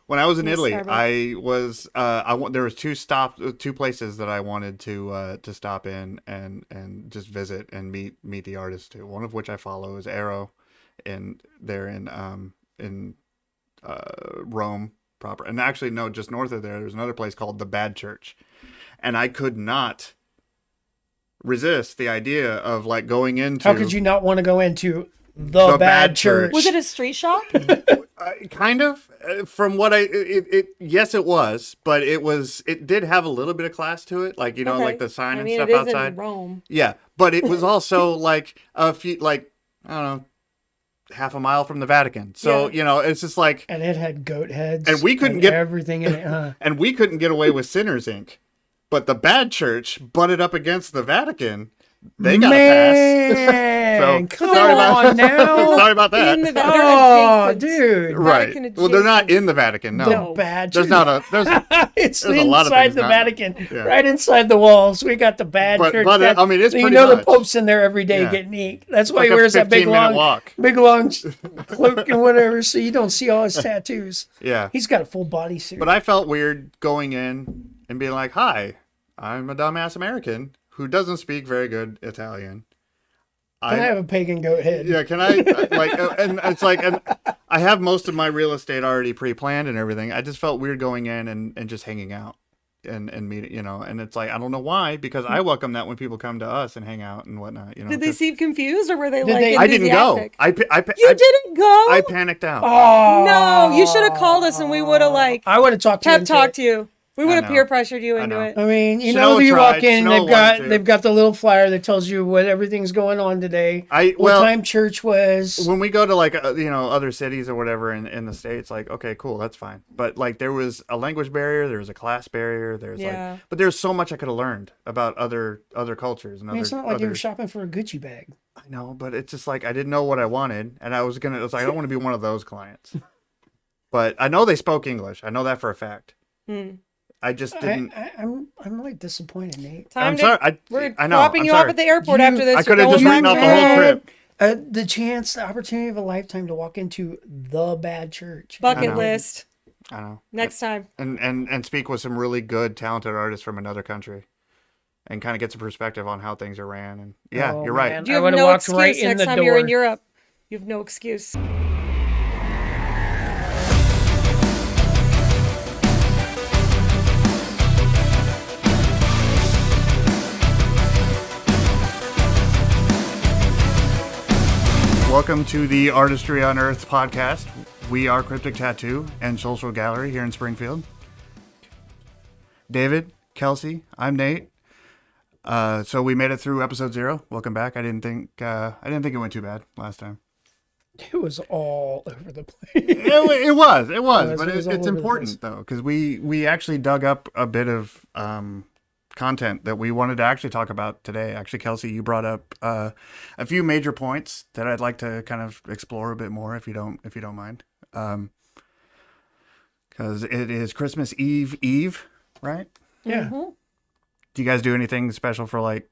When I was in Italy, Starbucks. there was two places that I wanted to stop in and just visit and meet the artists too. One of which I follow is Arrow, and they're in Rome proper. And actually, no, just north of there, there's another place called the Bad Church, and I could not resist the idea of like going into. How could you not want to go into the bad church? Was it a street shop? Kind of. From what yes, it was, but it did have a little bit of class to it, like like the sign and stuff it is outside. in Rome. Yeah, but it was also like a few, like I don't know, half a mile from the Vatican. So it's just like, and it had goat heads, and we couldn't get everything in it, huh? And we couldn't get away with Sinners Ink, but the Bad Church butted up against the Vatican. They got a pass. So, come on now. Sorry about that. In the Vatican. Dude. Right. Well, they're not in the Vatican. No. The Bad There's Church. not a. It's there's inside a lot of things the not, Vatican, yeah. right inside the walls. We got the Bad Church. But I mean, it's pretty the much. Pope's in there every day getting ink. That's why like he wears that big long walk. cloak and whatever, so you don't see all his tattoos. Yeah. He's got a full bodysuit. But I felt weird going in and being like, "Hi, I'm a dumbass American who doesn't speak very good Italian. Can I have a pagan goat head? Yeah, can I and it's like, and I have most of my real estate already pre-planned and everything. I just felt weird going in and just hanging out and meeting, and it's like, I don't know why, because I welcome that when people come to us and hang out and whatnot, Did they seem confused, or were they I didn't go. You didn't go? I panicked out. Oh No, you should have called us and we would have I would have talked to you. pep talked you. We would have peer pressured you into it. I mean, Chanel you tried. walk in, Chanel they've got the little flyer that tells you what everything's going on today. What time church was. When we go to like other cities or whatever in the States, like, okay, cool, that's fine. But like there was a language barrier, there was a class barrier, but there's so much I could have learned about other cultures and it's not like you were shopping for a Gucci bag. I know, but it's just like I didn't know what I wanted, and I was like, I don't want to be one of those clients. But I know they spoke English. I know that for a fact. I just didn't. I'm like disappointed, Nate. I'm sorry. We're I know. dropping you off at the airport after this. I could have just written off the whole trip. The opportunity of a lifetime to walk into the Bad Church. Bucket list. I know. Next time. And speak with some really good, talented artists from another country, and kind of get some perspective on how things are ran. And you're right. You have no excuse next time you're in Europe. You have no excuse. Welcome to the Artistry Unearthed podcast. We are Cryptic Tattoo and Social Gallery here in Springfield. David, Kelsey, I'm Nate. So we made it through episode 0. Welcome back. I didn't think it went too bad last time. It was all over the place. It was, but it's important though, because we actually dug up a bit of content that we wanted to actually talk about today. Actually, Kelsey, you brought up a few major points that I'd like to kind of explore a bit more, if you don't mind, because it is Christmas Eve, right? Yeah. Mm-hmm. Do you guys do anything special for like?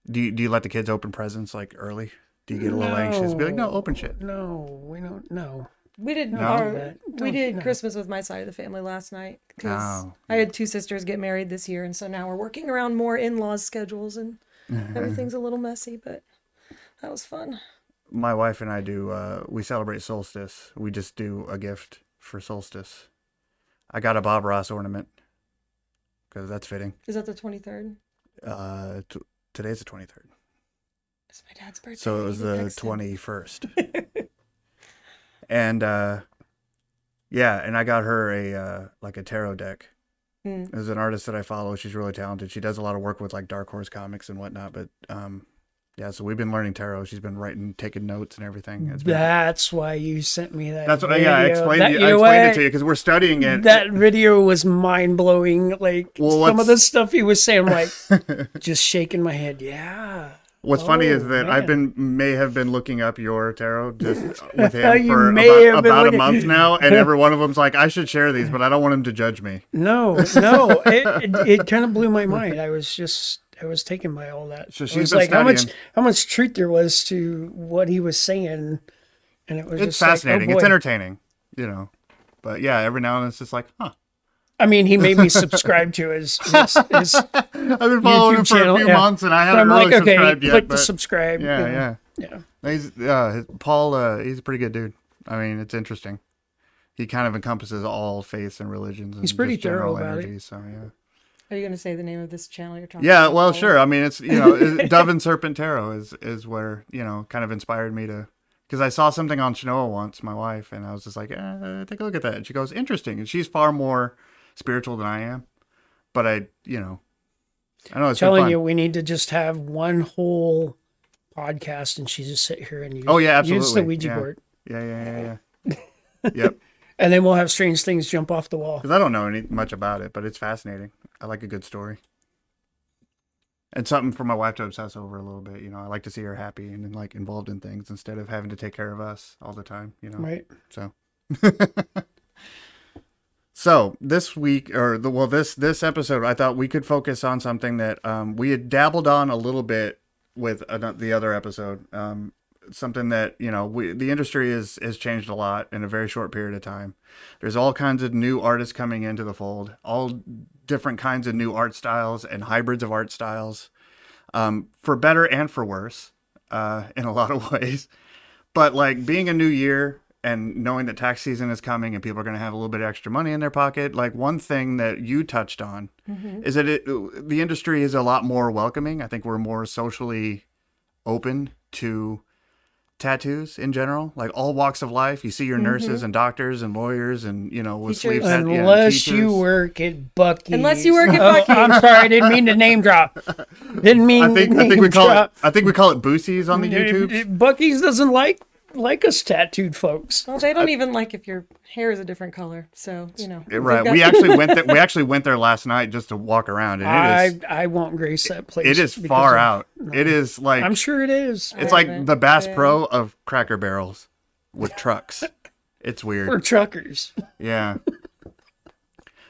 Do you let the kids open presents like early? Do you get a little anxious? Be like, no, open shit. No, we don't. No. We did Christmas with my side of the family last night because I had 2 sisters get married this year, and so now we're working around more in-laws schedules and everything's a little messy, but that was fun. My wife and I do. We celebrate solstice. We just do a gift for solstice. I got a Bob Ross ornament because that's fitting. Is that the 23rd? Today's the 23rd. It's my dad's birthday. So it was the 21st. And and I got her a tarot deck. There's an artist that I follow. She's really talented. She does a lot of work with like Dark Horse Comics and whatnot. But so we've been learning tarot. She's been taking notes and everything. That's why you sent me that. That's what video. I explained. I explained it to you because we're studying it. That video was mind blowing. Like some of the stuff he was saying, like just shaking my head. Yeah. What's funny is that I may have been looking up your tarot just with him for about a month now, and every one of them's like, I should share these, but I don't want him to judge me. No, it kind of blew my mind. I was taken by all that. So she's been studying. how much truth there was to what he was saying, and it was it's fascinating. It's entertaining, But yeah, every now and then it's just like, huh. I mean, he made me subscribe to his I've been following YouTube him for channel, a few months, and I haven't I'm really like, okay, subscribed yet. click the But subscribe. yeah. Yeah. He's Paul. He's a pretty good dude. I mean, it's interesting. He kind of encompasses all faiths and religions. And He's pretty just general thorough about energy. it. So yeah. Are you going to say the name of this channel you're talking Yeah, about? well, sure. I mean, it's Dove and Serpent Tarot is where kind of inspired me to, because I saw something on Shanoa once, my wife, and I was just like, take a look at that. And she goes, interesting, and she's far more spiritual than I am, but I know it's Telling fun. you, we need to just have one whole podcast, and she just sit here and use. Oh yeah, absolutely. Use the Ouija board. Yeah. Yep. And then we'll have strange things jump off the wall. Because I don't know much about it, but it's fascinating. I like a good story. And something for my wife to obsess over a little bit. I like to see her happy and like involved in things instead of having to take care of us all the time. Right. So. So this week, this episode, I thought we could focus on something that we had dabbled on a little bit with the other episode. Something that the industry has changed a lot in a very short period of time. There's all kinds of new artists coming into the fold, all different kinds of new art styles and hybrids of art styles, for better and for worse, in a lot of ways. But like being a new year and knowing that tax season is coming and people are going to have a little bit of extra money in their pocket, like one thing that you touched on is that the industry is a lot more welcoming. I think we're more socially open to tattoos in general, like all walks of life. You see your nurses and doctors and lawyers and with sleeves. Unless you work at Buc-ee's. Unless you work at Buc-ee's. I'm sorry, I didn't mean to name drop. Didn't mean. I think we call it Boosies on the YouTube. Buc-ee's doesn't like us tattooed folks. Well, they don't even like if your hair is a different color. So Right. We actually went there last night just to walk around, and I won't grace that place. It is far out. No. It is like I'm sure it is. It's like the Bass Pro of Cracker Barrels with trucks. It's weird. For truckers. Yeah.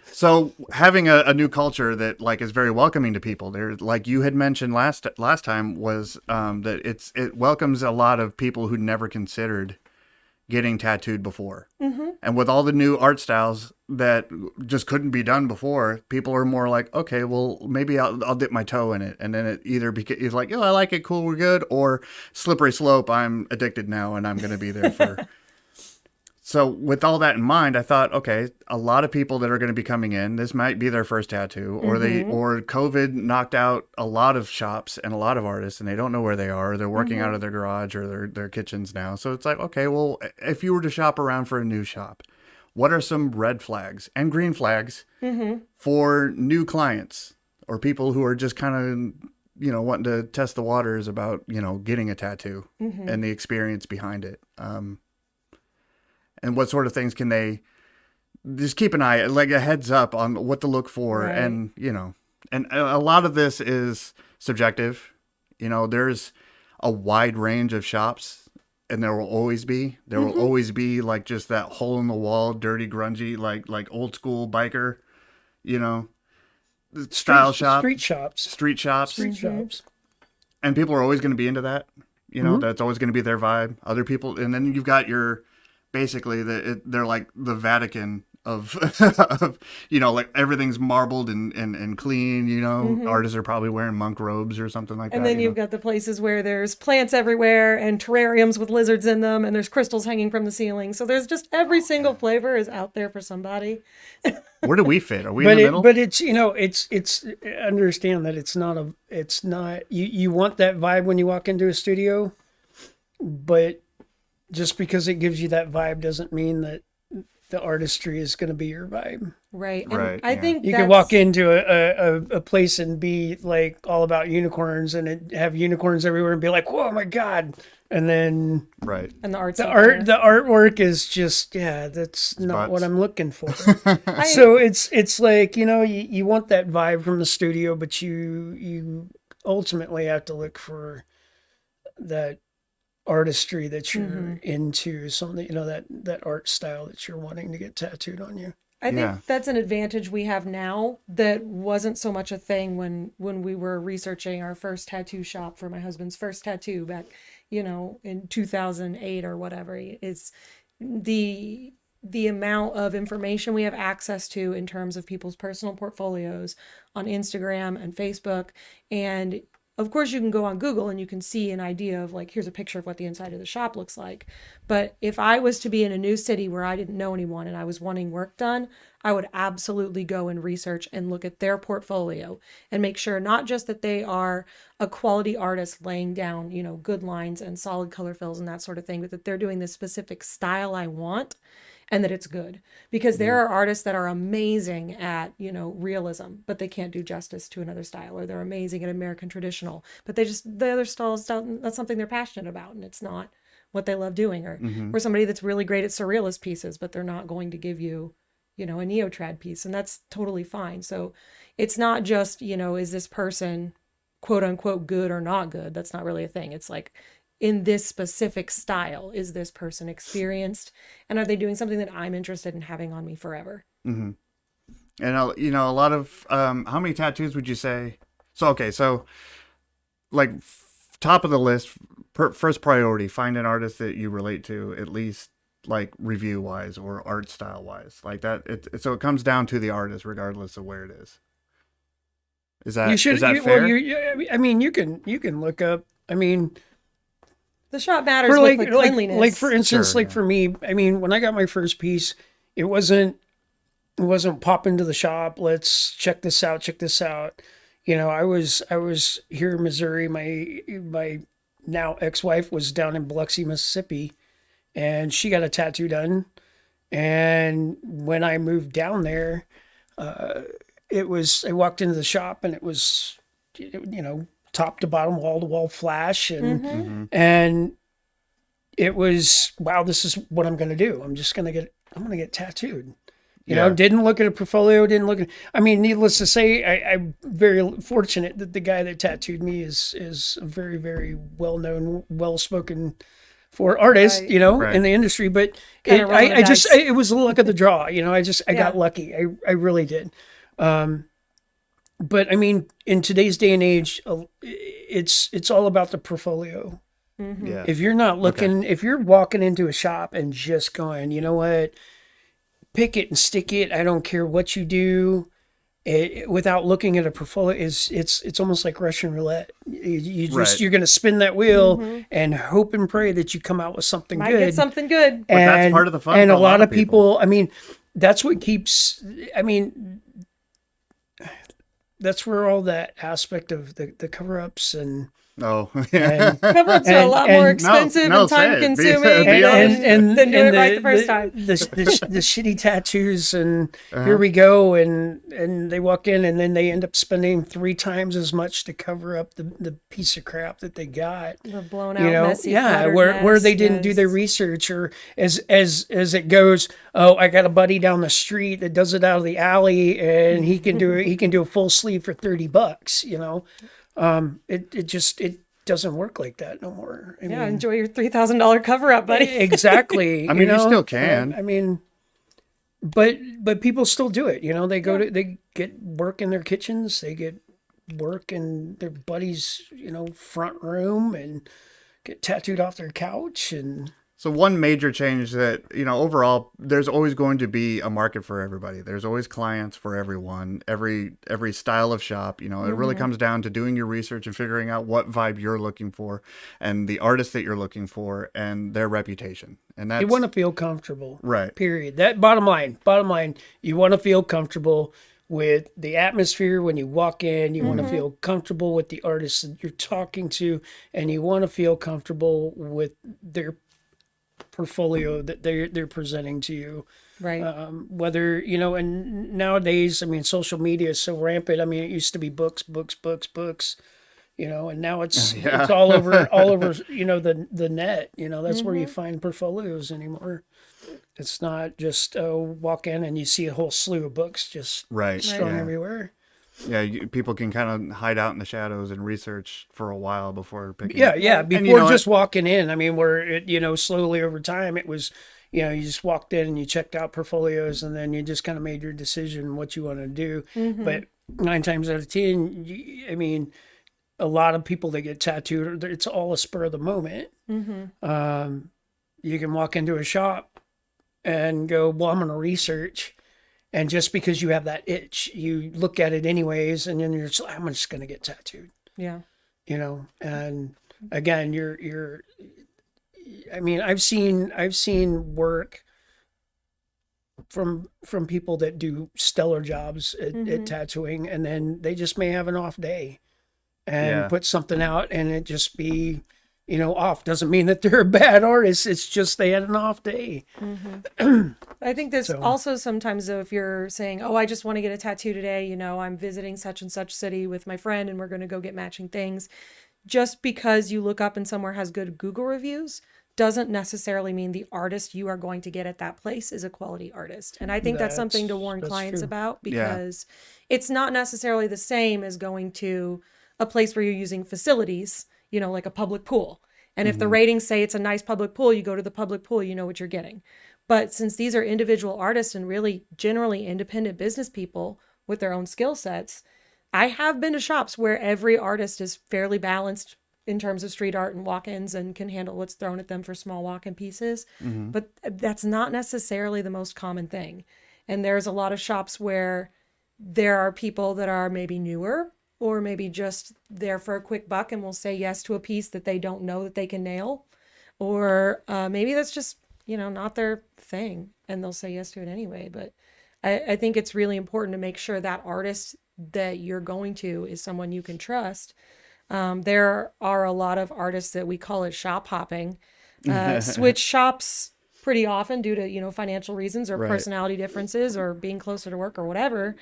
So having a new culture that like is very welcoming to people, there, like you had mentioned last time, was that it welcomes a lot of people who never considered getting tattooed before. Mm-hmm. And with all the new art styles that just couldn't be done before, people are more like, okay, well maybe I'll dip my toe in it, and then it either is like, oh, I like it, cool, we're good, or slippery slope, I'm addicted now and I'm going to be there for. So with all that in mind, I thought, okay, a lot of people that are going to be coming in, this might be their first tattoo, or or COVID knocked out a lot of shops and a lot of artists, and they don't know where they are. Or they're working out of their garage or their kitchens now. So it's like, okay, well, if you were to shop around for a new shop, what are some red flags and green flags for new clients or people who are just kind of, wanting to test the waters about, getting a tattoo and the experience behind it? And what sort of things can they just keep an eye, like a heads up on what to look for. Right. And, and a lot of this is subjective. There's a wide range of shops, and there will always be. There will always be like just that hole in the wall, dirty, grungy, like old school biker, style shop. Street shops. And people are always going to be into that. That's always going to be their vibe. Other people, and then you've got basically they're like the Vatican of, like everything's marbled and clean, artists are probably wearing monk robes or something like that. And then you've got the places where there's plants everywhere and terrariums with lizards in them, and there's crystals hanging from the ceiling. So there's just every single flavor is out there for somebody. Where do we fit? Are we in the middle? But it's, it's understand that it's not, you want that vibe when you walk into a studio, but just because it gives you that vibe doesn't mean that the artistry is going to be your vibe. Right. And I think you can walk into a place and be like all about unicorns and have unicorns everywhere and be like, whoa, my God. And then and the artwork is just, that's not what I'm looking for. So it's like, you want that vibe from the studio, but you ultimately have to look for that artistry that you're into, something, that art style that you're wanting to get tattooed on you. I think that's an advantage we have now that wasn't so much a thing when we were researching our first tattoo shop for my husband's first tattoo back, in 2008 or whatever. It's the the amount of information we have access to in terms of people's personal portfolios on Instagram and Facebook. And of course, you can go on Google and you can see an idea of like, here's a picture of what the inside of the shop looks like. But if I was to be in a new city where I didn't know anyone and I was wanting work done, I would absolutely go and research and look at their portfolio and make sure not just that they are a quality artist laying down, you know, good lines and solid color fills and that sort of thing, but that they're doing the specific style I want and that it's good. Because there are artists that are amazing at, you know, realism, but they can't do justice to another style, or they're amazing at American traditional, but the other styles, that's something they're passionate about and it's not what they love doing. Or somebody that's really great at surrealist pieces, but they're not going to give you, you know, a neo-trad piece, and that's totally fine. So it's not just, you know, is this person quote unquote good or not good? That's not really a thing. It's like, in this specific style, is this person experienced, and are they doing something that I'm interested in having on me forever? And you know, a lot of how many tattoos would you say? So like top of the list, first priority, find an artist that you relate to, at least like review wise or art style wise, like that. So it comes down to the artist regardless of where it is. Is that fair? Well, I mean, you can look up. I mean, the shop matters with like cleanliness. Like for instance, for me, I mean, when I got my first piece, it wasn't pop into the shop, let's check this out. You know, I was here in Missouri. My now ex-wife was down in Biloxi, Mississippi, and she got a tattoo done. And when I moved down there, I walked into the shop and it was, you know, top to bottom, wall to wall flash. And it was, wow, this is what I'm going to do. I'm going to get tattooed. You know, didn't look at a portfolio, I mean, needless to say, I'm very fortunate that the guy that tattooed me is a very, very well-known, well-spoken for artist, you know, in the industry. But it was the luck of the draw. You know, I got lucky. I really did. But I mean, in today's day and age, it's all about the portfolio. Yeah. If you're not looking, if you're walking into a shop and just going, you know what, pick it and stick it, I don't care what you do, without looking at a portfolio, it's almost like Russian roulette. You're going to spin that wheel and hope and pray that you come out with something good. Get something good. But that's part of the fun. And a lot of people, I mean, that's what keeps, I mean, that's where all that aspect of the cover-ups and cover-ups are a lot more expensive and time-consuming than doing it right the first time. The shitty tattoos, and here we go, and they walk in, and then they end up spending 3 times as much to cover up the piece of crap that they got. The blown out, messy, where they didn't do their research, or as it goes. Oh, I got a buddy down the street that does it out of the alley, and he can do a full sleeve for $30. You know. It doesn't work like that no more. I mean, enjoy your $3,000 cover up, buddy. Exactly. I mean, you still can. I mean, but people still do it. You know, they they get work in their kitchens. They get work in their buddy's, you know, front room, and get tattooed off their couch. And so one major change that, you know, overall, there's always going to be a market for everybody. There's always clients for everyone, every style of shop. You know, it really comes down to doing your research and figuring out what vibe you're looking for, and the artist that you're looking for, and their reputation. And that's, you want to feel comfortable, right? Period. That bottom line, you want to feel comfortable with the atmosphere when you walk in. You want to feel comfortable with the artist that you're talking to, and you want to feel comfortable with their portfolio that they're presenting to you, right? Whether, you know, and nowadays, I mean, social media is so rampant. I mean, it used to be books, you know, and now it's all over, you know, the net. You know, that's where you find portfolios anymore. It's not just walk in and you see a whole slew of books just strung everywhere. Yeah, people can kind of hide out in the shadows and research for a while before picking. Before just walking in. I mean, where it, you know, slowly over time, it was, you know, you just walked in and you checked out portfolios, and then you just kind of made your decision what you want to do. But 9 times out of 10, I mean, a lot of people that get tattooed, it's all a spur of the moment. You can walk into a shop and go, well, I'm going to research. And just because you have that itch, you look at it anyways, and then you're just like, I'm just going to get tattooed. Yeah. You know, and again, I mean, I've seen work from people that do stellar jobs at tattooing, and then they just may have an off day and put something out and it just be, you know, off. Doesn't mean that they're a bad artist. It's just they had an off day. I think there's also sometimes, though, if you're saying, oh, I just want to get a tattoo today, you know, I'm visiting such and such city with my friend and we're going to go get matching things. Just because you look up and somewhere has good Google reviews doesn't necessarily mean the artist you are going to get at that place is a quality artist. And I think that's something to warn clients about, because it's not necessarily the same as going to a place where you're using facilities, you know, like a public pool. And if the ratings say it's a nice public pool, you go to the public pool, you know what you're getting. But since these are individual artists and really generally independent business people with their own skill sets, I have been to shops where every artist is fairly balanced in terms of street art and walk-ins and can handle what's thrown at them for small walk-in pieces. But that's not necessarily the most common thing. And there's a lot of shops where there are people that are maybe newer or maybe just there for a quick buck and will say yes to a piece that they don't know that they can nail. Or maybe that's just, you know, not their thing and they'll say yes to it anyway. But I think it's really important to make sure that artist that you're going to is someone you can trust. There are a lot of artists that we call it shop hopping, switch shops pretty often due to, you know, financial reasons or personality differences or being closer to work or whatever.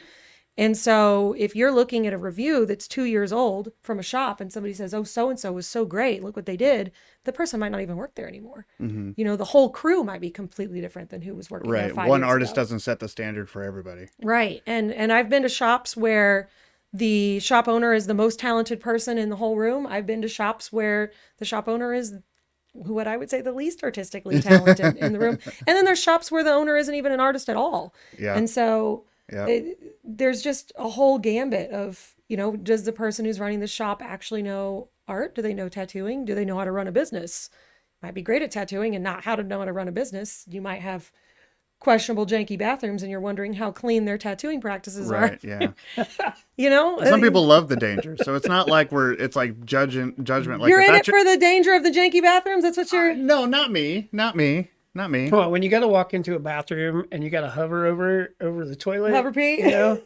And so if you're looking at a review that's 2 years old from a shop and somebody says, oh, so-and-so was so great, look what they did, the person might not even work there anymore. You know, the whole crew might be completely different than who was working there 5 One years artist ago. doesn't set the standard for everybody. Right. And I've been to shops where the shop owner is the most talented person in the whole room. I've been to shops where the shop owner is what I would say the least artistically talented in the room. And then there's shops where the owner isn't even an artist at all. Yeah. And so there's just a whole gambit of, you know, does the person who's running the shop actually know art? Do they know tattooing? Do they know how to run a business? Might be great at tattooing and not how to know how to run a business. You might have questionable, janky bathrooms and you're wondering how clean their tattooing practices are. Yeah. You know? Some people love the danger. So it's not like it's like judgment. Like you're in it for the danger of the janky bathrooms? That's what you're... No, not me. Well, when you got to walk into a bathroom and you got to hover over the toilet. Hover pee? You know?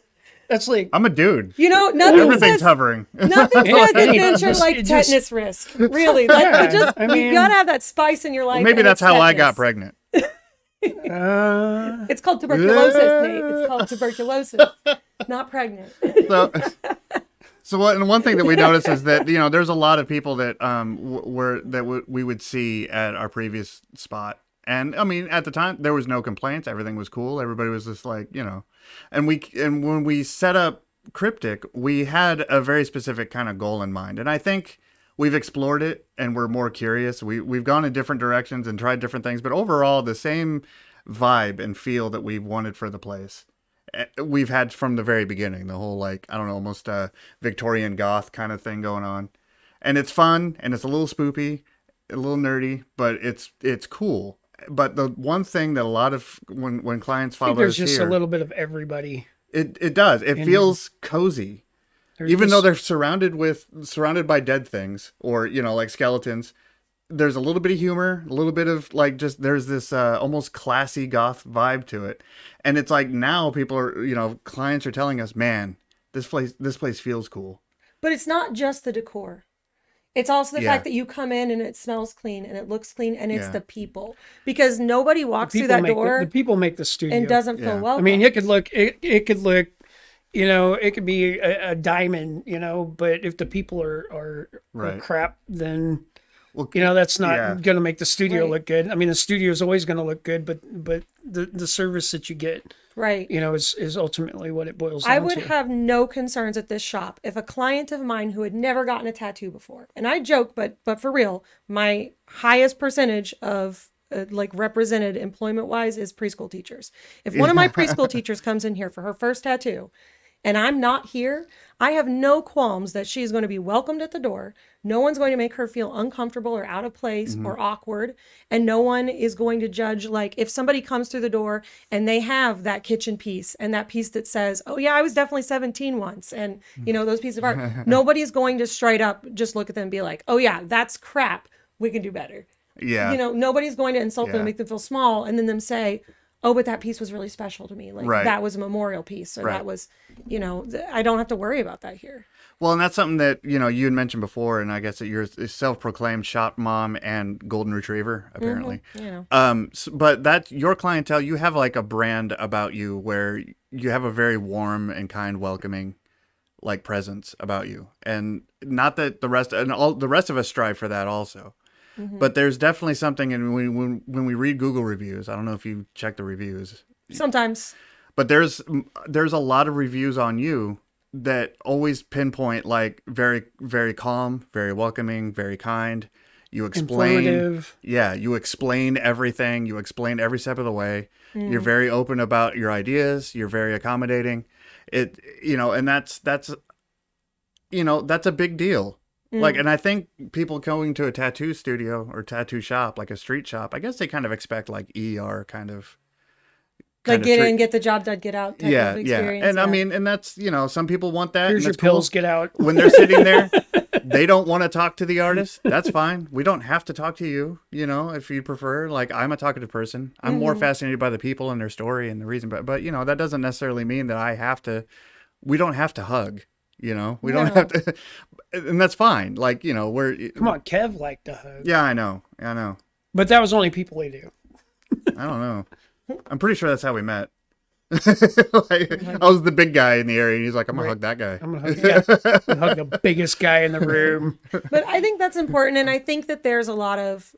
That's like... I'm a dude. You know, everything's hovering. Nothing says adventure like tetanus risk. Really. Like, you gotta have that spice in your life. Well, maybe that's how I got pregnant. It's called tuberculosis, Nate. It's called tuberculosis, not pregnant. So one thing that we noticed is that, you know, there's a lot of people that we would see at our previous spot. And I mean, at the time there was no complaints. Everything was cool. Everybody was just like, you know, and when we set up Cryptic, we had a very specific kind of goal in mind. And I think we've explored it and we're more curious. We've gone in different directions and tried different things, but overall the same vibe and feel that we've wanted for the place we've had from the very beginning. The whole, like, I don't know, almost Victorian goth kind of thing going on. And it's fun and it's a little spoopy, a little nerdy, but it's cool. But the one thing that a lot of when clients follow us here, there's just a little bit of everybody. It does. It feels cozy. Even though they're surrounded by dead things or, you know, like skeletons, there's a little bit of humor, a little bit of like, just there's this almost classy goth vibe to it. And it's like now people are, you know, clients are telling us, man, this place feels cool. But it's not just the decor. It's also the fact that you come in and it smells clean and it looks clean and it's the people. Because nobody walks through that door. The people make the studio. And doesn't feel welcome. I mean, it could look, you know, it could be a diamond, you know, but if the people are crap, then, you know, that's not going to make the studio look good. I mean, the studio is always going to look good, but the service that you get, you know, is ultimately what it boils down to. I would have no concerns at this shop if a client of mine who had never gotten a tattoo before, and I joke, but for real, my highest percentage of like represented employment wise is preschool teachers. If one of my preschool teachers comes in here for her first tattoo and I'm not here, I have no qualms that she's going to be welcomed at the door. No one's going to make her feel uncomfortable or out of place or awkward. And no one is going to judge, like, if somebody comes through the door and they have that kitchen piece and that piece that says, oh yeah, I was definitely 17 once. And, you know, those pieces of art, nobody's going to straight up just look at them and be like, oh yeah, that's crap. We can do better. Yeah. You know, nobody's going to insult them and make them feel small and then them say, oh, but that piece was really special to me. Like that was a memorial piece. Or that was, you know, I don't have to worry about that here. Well, and that's something that, you know, you had mentioned before, and I guess that you're a self-proclaimed shop mom and golden retriever, apparently. You know. But that's your clientele. You have like a brand about you where you have a very warm and kind, welcoming, like, presence about you. And not that the rest of us strive for that also. But there's definitely something, and when we read Google reviews, I don't know if you check the reviews. Sometimes. But there's a lot of reviews on you that always pinpoint, like, very, very calm, very welcoming, very kind. You explain, informative. Yeah, you explain everything. You explain every step of the way. You're very open about your ideas. You're very accommodating. You know, and that's you know, that's a big deal. Like, and I think people going to a tattoo studio or tattoo shop, like a street shop, I guess they kind of expect like ER kind of Like get in, get the job done, get out type of experience. And I mean, and that's, you know, some people want that. Here's and your that's cool. pills, get out. When they're sitting there, they don't want to talk to the artist. That's fine. We don't have to talk to you, you know, if you prefer. Like, I'm a talkative person. I'm more fascinated by the people and their story and the reason. But you know, that doesn't necessarily mean that we don't have to hug. You know, we don't have to, and that's fine. Like, you know, Come on, Kev liked to hug. Yeah, I know. But that was only people he knew. I don't know. I'm pretty sure that's how we met. Like, I was the big guy in the area, and he's like, I'm gonna hug that guy. I'm gonna hug the biggest guy in the room. But I think that's important, and I think that there's a lot of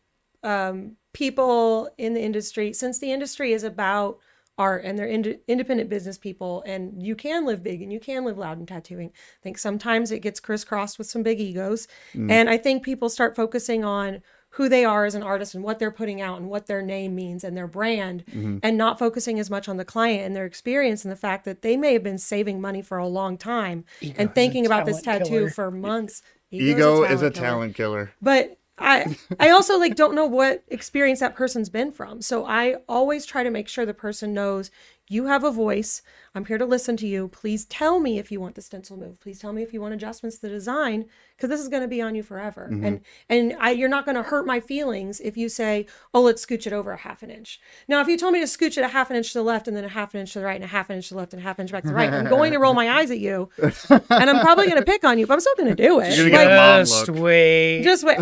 people in the industry, since the industry is about art and they're independent business people, and you can live big and you can live loud in tattooing. I think sometimes it gets crisscrossed with some big egos. And I think people start focusing on who they are as an artist and what they're putting out and what their name means and their brand, and not focusing as much on the client and their experience and the fact that they may have been saving money for a long time and thinking about this tattoo for months. Ego is a talent killer. But I also like don't know what experience that person's been from. So I always try to make sure the person knows you have a voice. I'm here to listen to you. Please tell me if you want the stencil moved. Please tell me if you want adjustments to the design, because this is going to be on you forever. And you're not going to hurt my feelings if you say, oh, let's scooch it over a half an inch. Now, if you told me to scooch it a half an inch to the left and then a half an inch to the right and a half an inch to the left and a half an inch back to the right, I'm going to roll my eyes at you, and I'm probably going to pick on you, but I'm still going to do it. You're gonna get a mom Just look. wait. Just wait.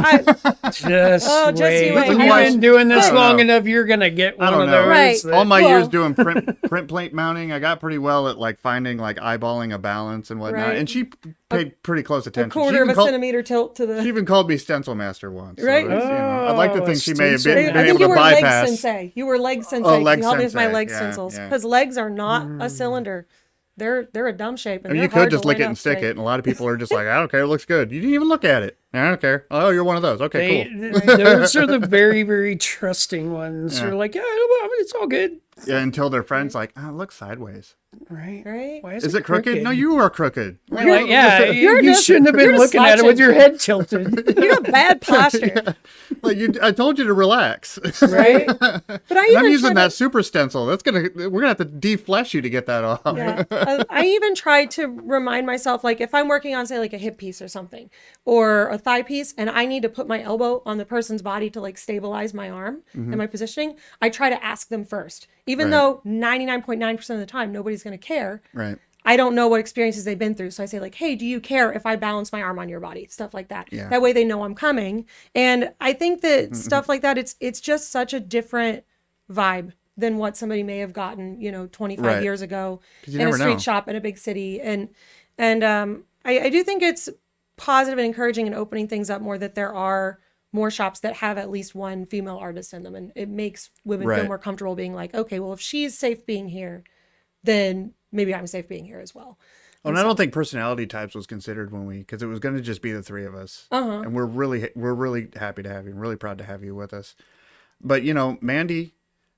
Just wait. you wait. You've been doing this long enough, you're going to get one don't of know. those. Right. that- All my years doing print plate mounting, I got pretty well at like finding, like, eyeballing a balance and whatnot. Right. And she paid pretty close attention. A quarter of a centimeter tilt to the... She even called me stencil master once. Right. So, you know, I'd like to think she may have stencil. been I think able you to were leg bypass. sensei. You were leg sensei. Oh, leg you helped me with my sensei. leg Yeah, stencils, yeah. because legs are not a cylinder. They're a dumb shape. And I mean, you they're hard could just to lick line it and up stick straight. it, and a lot of people are just like, I don't care, it looks good. You didn't even look at it. I don't care. Oh, you're one of those. Okay, cool. Those are the very, very trusting ones. Yeah. They're like, yeah, I mean, it's all good. Yeah, until their friend's like, it looks sideways. Right. Right? Why Is it crooked? No, you are crooked. You're like, yeah, you just- shouldn't have been you're just looking at it with your slouching. head tilted. You got bad posture. Like, I told you to relax. Right? But I And I'm even using try that super stencil. We're gonna have to deflesh you to get that off. Yeah. I even try to remind myself, like, if I'm working on, say, like a hip piece or something, or a thigh piece, and I need to put my elbow on the person's body to, like, stabilize my arm and my positioning, I try to ask them first. Even Right. though 99.9% of the time, nobody's going to care. Right. I don't know what experiences they've been through. So I say, like, hey, do you care if I balance my arm on your body? Stuff like that. Yeah. That way they know I'm coming. And I think that stuff like that, it's just such a different vibe than what somebody may have gotten, 25 Right. years ago 'Cause you in a never street know. shop in a big city. And I do think it's positive and encouraging and opening things up more that there are more shops that have at least one female artist in them. And it makes women feel Right. more comfortable being like, okay, well, if she's safe being here, then maybe I'm safe being here as well. Oh, and I don't think personality types was considered because it was going to just be the three of us. And we're really happy to have you. I'm really proud to have you with us. But, Mandy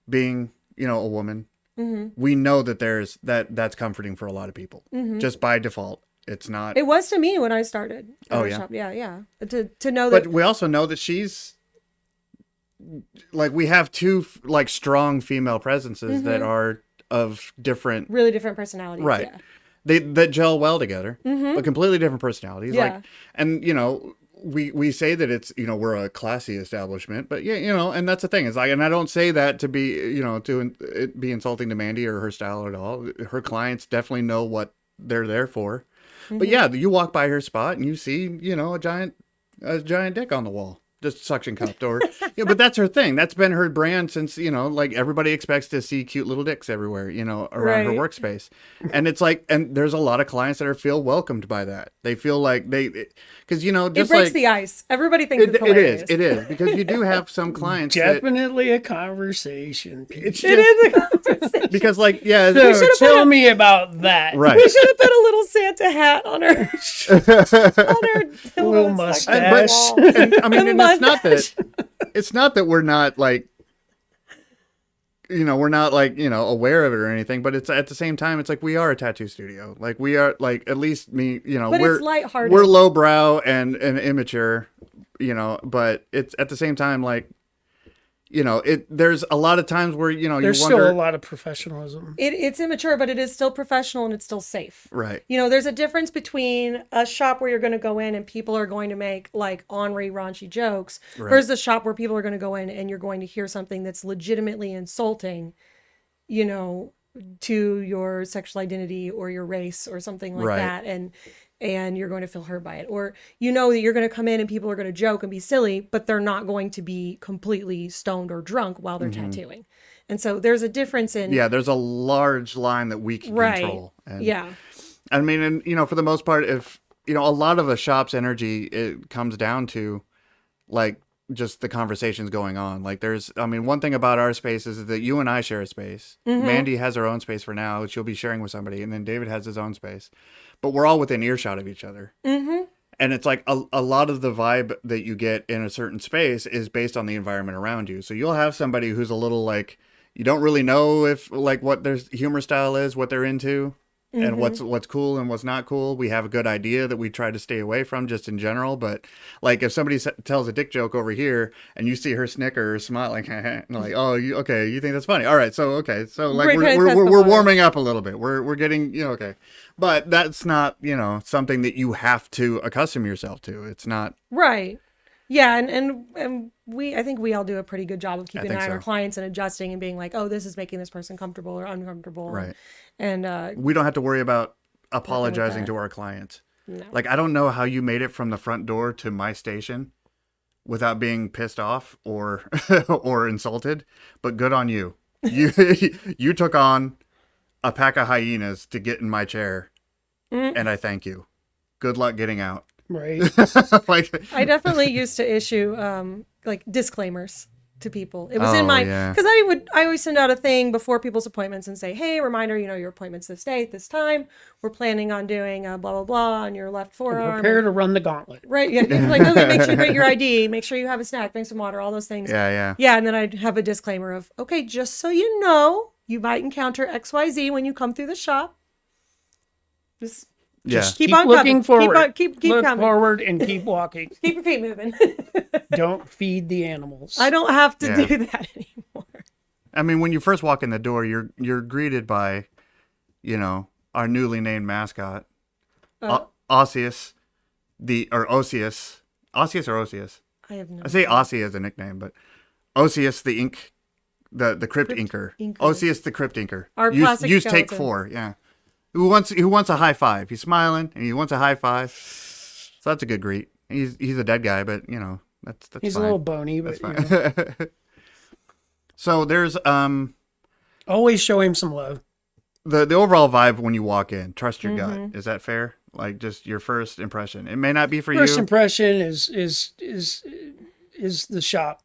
being, a woman, we know that that's comforting for a lot of people, just by default. It's not. It was to me when I started. Oh yeah, shop. Yeah. To know that. But we also know that she's like, we have two like strong female presences that are of different, really different personalities. Right. Yeah. That gel well together, but completely different personalities. Yeah. Like, and you know, we say that it's, you know, we're a classy establishment, but yeah, you know, and that's the thing is like, and I don't say that to be, you know, to it be insulting to Mandy or her style at all. Her clients definitely know what they're there for. But yeah, you walk by her spot and you see, you know, a giant dick on the wall, just suction cupped, or you know, but that's her thing. That's been her brand since, you know, like everybody expects to see cute little dicks everywhere, you know, around her workspace. And it's like, and there's a lot of clients that feel welcomed by that. They feel like because, you know, just it breaks like the ice. Everybody thinks it's hilarious. It is because you do have some clients. Definitely a converson piece. It is a conversation. Because like, yeah. So tell me about that. Right. We should have put a little Santa hat on her, little mustache. I mean, and it's not that we're not like, you know, we're not like, you know, aware of it or anything, but it's at the same time, it's like we are a tattoo studio. Like we are, like, at least me, you know, but we're it's lighthearted. We're lowbrow and immature, you know, but it's at the same time, like, you know, there's a lot of times where, you know, there's you wonder, still a lot of professionalism. It's immature, but it is still professional and it's still safe. Right. You know, there's a difference between a shop where you're going to go in and people are going to make like ornery, raunchy jokes versus a shop where people are going to go in and you're going to hear something that's legitimately insulting, you know, to your sexual identity or your race or something like that. And you're going to feel hurt by it. Or you know that you're going to come in and people are going to joke and be silly, but they're not going to be completely stoned or drunk while they're tattooing. And so there's a difference in... Yeah, there's a large line that we can control. And, I mean, and, you know, for the most part, if, you know, a lot of a shop's energy, it comes down to, like, just the conversations going on. Like one thing about our space is that you and I share a space. Mandy has her own space for now, which she'll be sharing with somebody. And then David has his own space. But we're all within earshot of each other. And it's like a lot of the vibe that you get in a certain space is based on the environment around you. So you'll have somebody who's a little like, you don't really know if like what their humor style is, what they're into. And what's cool and what's not cool. We have a good idea that we try to stay away from just in general. But like if somebody tells a dick joke over here and you see her snicker or smiling, and like, oh, you think that's funny? All right, so okay, so like we're warming up a little bit. We're getting, you know, okay, but that's not, you know, something that you have to accustom yourself to. It's not right. Yeah, and I think we all do a pretty good job of keeping an eye on our clients and adjusting and being like, oh, this is making this person comfortable or uncomfortable. Right. And we don't have to worry about apologizing to our clients. No. Like, I don't know how you made it from the front door to my station without being pissed off or or insulted, but good on you. You took on a pack of hyenas to get in my chair, and I thank you. Good luck getting out. Right. Like, I definitely used to issue like disclaimers to people. It was in my, because I always send out a thing before people's appointments and say, hey, reminder, you know, your appointment's this date, this time. We're planning on doing blah, blah, blah on your left forearm. Prepare to run the gauntlet. Right. Yeah. Like, okay, make sure you bring your ID, make sure you have a snack, bring some water, all those things. Yeah. Yeah. And then I'd have a disclaimer of, okay, just so you know, you might encounter XYZ when you come through the shop. Just keep on looking coming. forward. Keep Look coming. forward and keep walking. Keep your feet moving. Don't feed the animals. I don't have to do that anymore. I mean, when you first walk in the door, you're greeted by, you know, our newly named mascot, Osseous, Osseous or Osseous. I have no. I say Ossie as a nickname, but Osseous the ink, the crypt inker. Osseous the crypt inker. Our plastic use skeleton. take 4. Yeah. Who wants a high five? He's smiling and he wants a high five. So that's a good greet. He's a dead guy, but you know, that's he's fine. a little bony, but that's fine. You know. So there's always show him some love. The overall vibe when you walk in, trust your gut. Is that fair? Like just your first impression. It may not be for you. First impression is the shop.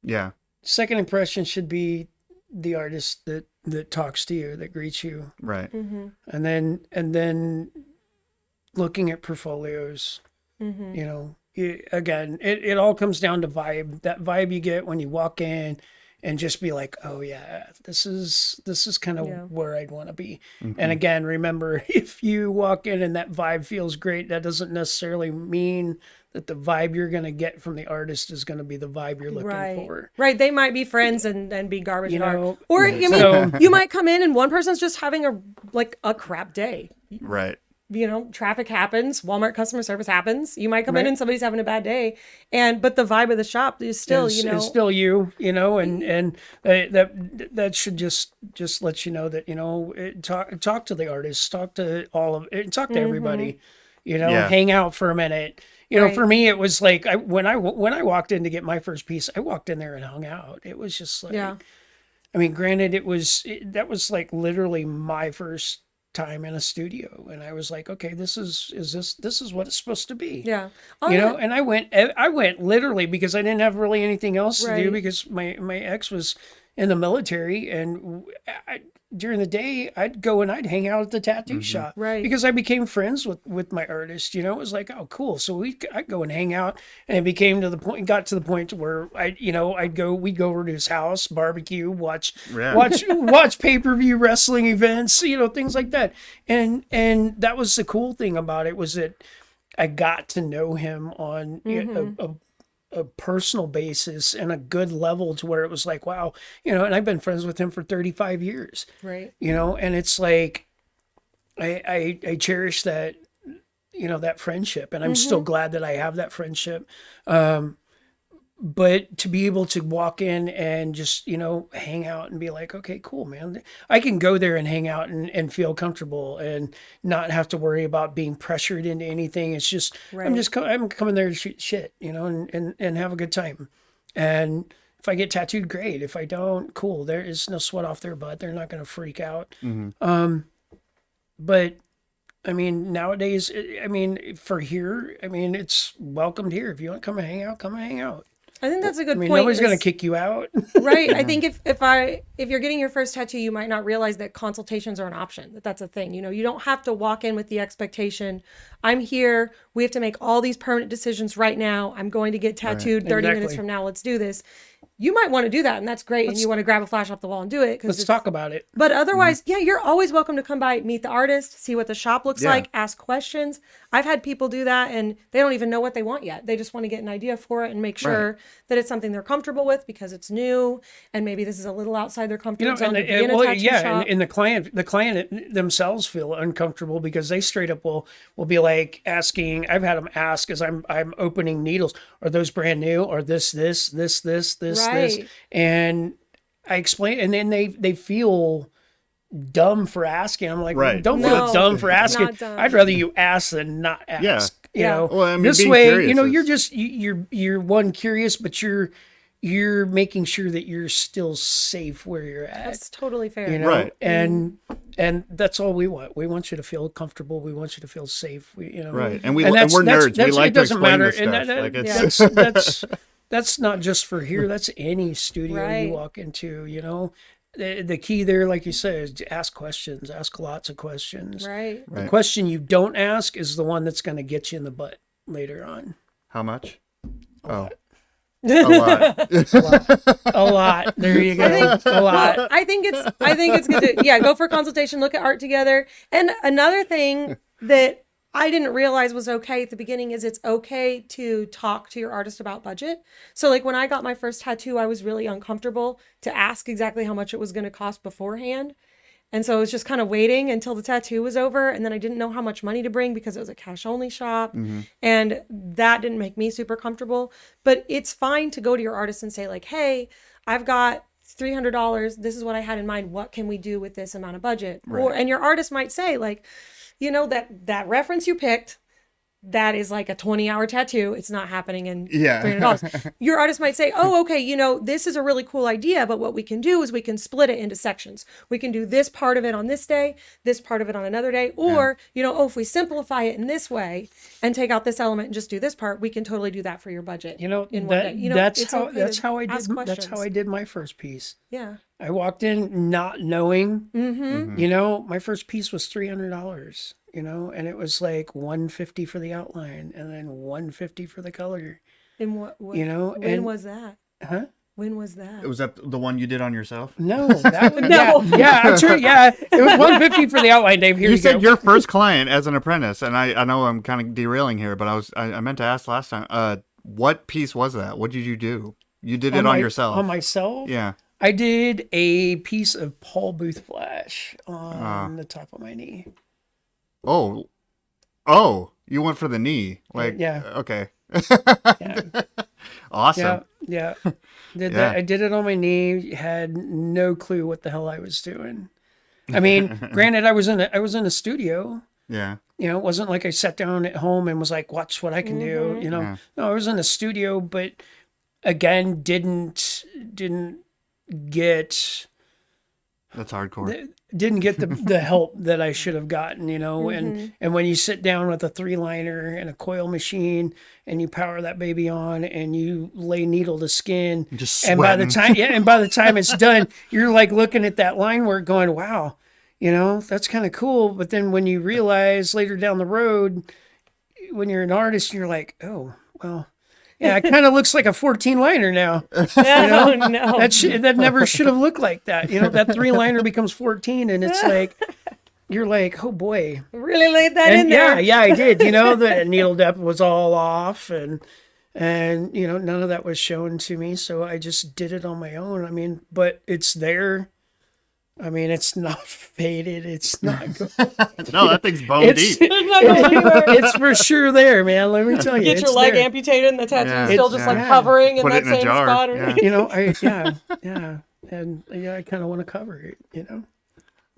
Yeah. Second impression should be the artist that talks to you, that greets you. Right. And then looking at portfolios, you know, it all comes down to vibe. That vibe you get when you walk in and just be like, oh yeah, this is kind of where I'd want to be. Mm-hmm. And again, remember, if you walk in and that vibe feels great, that doesn't necessarily mean that the vibe you're going to get from the artist is going to be the vibe you're looking for. Right. They might be friends and be garbage in art. Or, I mean, you might come in and one person's just having a crap day. Right. You know, traffic happens, Walmart customer service happens. You might come in and somebody's having a bad day, but the vibe of the shop is still, is still you, and that should just let you know that, talk to the artists, talk to everybody, hang out for a minute. For me, it was like, when I walked in to get my first piece, I walked in there and hung out. It was just like, I mean, granted, that was like literally my first time in a studio, and I was like, okay, this is what it's supposed to be. Yeah. And I went literally because I didn't have really anything else to do, because my ex was in the military, and during the day I'd go and I'd hang out at the tattoo shop, because I became friends with my artist. It was like, oh cool, so I'd go and hang out, and it got to the point where we'd go over to his house, barbecue, watch pay-per-view wrestling events, things like that. And that was the cool thing about it, was that I got to know him on a personal basis and a good level, to where it was like, wow, and I've been friends with him for 35 years. Right. And it's like, I cherish that, that friendship, and I'm still glad that I have that friendship. But to be able to walk in and just, hang out and be like, okay, cool, man. I can go there and hang out and feel comfortable and not have to worry about being pressured into anything. It's just, I'm coming there to shoot shit, and have a good time. And if I get tattooed, great. If I don't, cool. There is no sweat off their butt. They're not going to freak out. But I mean, nowadays, for here, it's welcomed here. If you want to come and hang out, come and hang out. I think that's a good point. Nobody's going to kick you out. Right. I think if you're getting your first tattoo, you might not realize that consultations are an option, that's a thing. You don't have to walk in with the expectation, I'm here, we have to make all these permanent decisions right now. I'm going to get tattooed 30 minutes from now. Let's do this. You might want to do that, and that's great. And you want to grab a flash off the wall and do it. Let's talk about it. But otherwise, you're always welcome to come by, meet the artist, see what the shop looks like, ask questions. I've had people do that, and they don't even know what they want yet. They just want to get an idea for it and make sure that it's something they're comfortable with, because it's new, and maybe this is a little outside their comfort zone. And the client themselves feel uncomfortable, because they straight up will be like asking. I've had them ask, as I'm opening needles, are those brand new, or this, and I explain, and then they feel dumb for asking. I'm like, don't feel dumb for asking. I'd rather you ask than not ask. Well, this way, you're one, curious, but you're making sure that you're still safe where you're at. That's totally fair. Right. And that's all we want. We want you to feel comfortable. We want you to feel safe. Right. And we're nerds. We like to explain this stuff. That's not just for here. That's any studio you walk into, The key there, like you said, is to ask questions. Ask lots of questions. Right. The question you don't ask is the one that's going to get you in the butt later on. How much? A lot. There you go. A lot. I think it's good to go for a consultation, look at art together. And another thing that I didn't realize was okay at the beginning is it's okay to talk to your artist about budget. So like when I got my first tattoo, I was really uncomfortable to ask exactly how much it was going to cost beforehand. And so I was just kind of waiting until the tattoo was over. And then I didn't know how much money to bring, because it was a cash only shop. And that didn't make me super comfortable. But it's fine to go to your artist and say like, hey, I've got $300. This is what I had in mind. What can we do with this amount of budget? And your artist might say like, that reference you picked, that is like a 20-hour tattoo. It's not happening in $300. Your artist might say, oh, okay, this is a really cool idea, but what we can do is we can split it into sections. We can do this part of it on this day, this part of it on another day. Or, if we simplify it in this way and take out this element and just do this part, we can totally do that for your budget. In one day. That's how I did my first piece. Yeah. I walked in not knowing, my first piece was $300. And it was like $150 for the outline and then $150 for the color. And when was that? Huh? When was that? Was that the one you did on yourself? No, that one, No. yeah, I'm sure. Yeah, it was 150 for the outline, Dave. Here You you said go. your first client as an apprentice, and I know I'm kind of derailing here, but I meant to ask last time. What piece was that? What did you do? You did it on yourself. On myself? Yeah. I did a piece of Paul Booth flash on the top of my knee. Oh, you went for the knee. Like, yeah. Okay. Yeah. Awesome. Yeah. That. I did it on my knee. Had no clue what the hell I was doing. I mean, granted, I was in a studio. Yeah. You know, it wasn't like I sat down at home and was like, watch what I can do. You know, no, I was in a studio, but again, didn't get. That's hardcore. Didn't get the help that I should have gotten, you know, and when you sit down with a 3-liner and a coil machine and you power that baby on and you lay needle to skin, just and by the time it's done, you're like looking at that line work going, wow, you know, that's kind of cool. But then when you realize later down the road, when you're an artist, you're like, oh, well, yeah, it kind of looks like a 14-liner now. You know? No. That never should have looked like that. You know, that 3-liner becomes 14, and it's like, you're like, oh boy. Really laid that in there. Yeah, I did. You know, the needle depth was all off, and you know, none of that was shown to me, so I just did it on my own. I mean, but it's there. I mean, it's not faded. It's not good. No, that thing's bone deep. It's for sure there, man. Let me tell you. Get your leg amputated and the tattoo is still just like hovering in that same spot. Yeah. You know, and I kind of want to cover it. You know,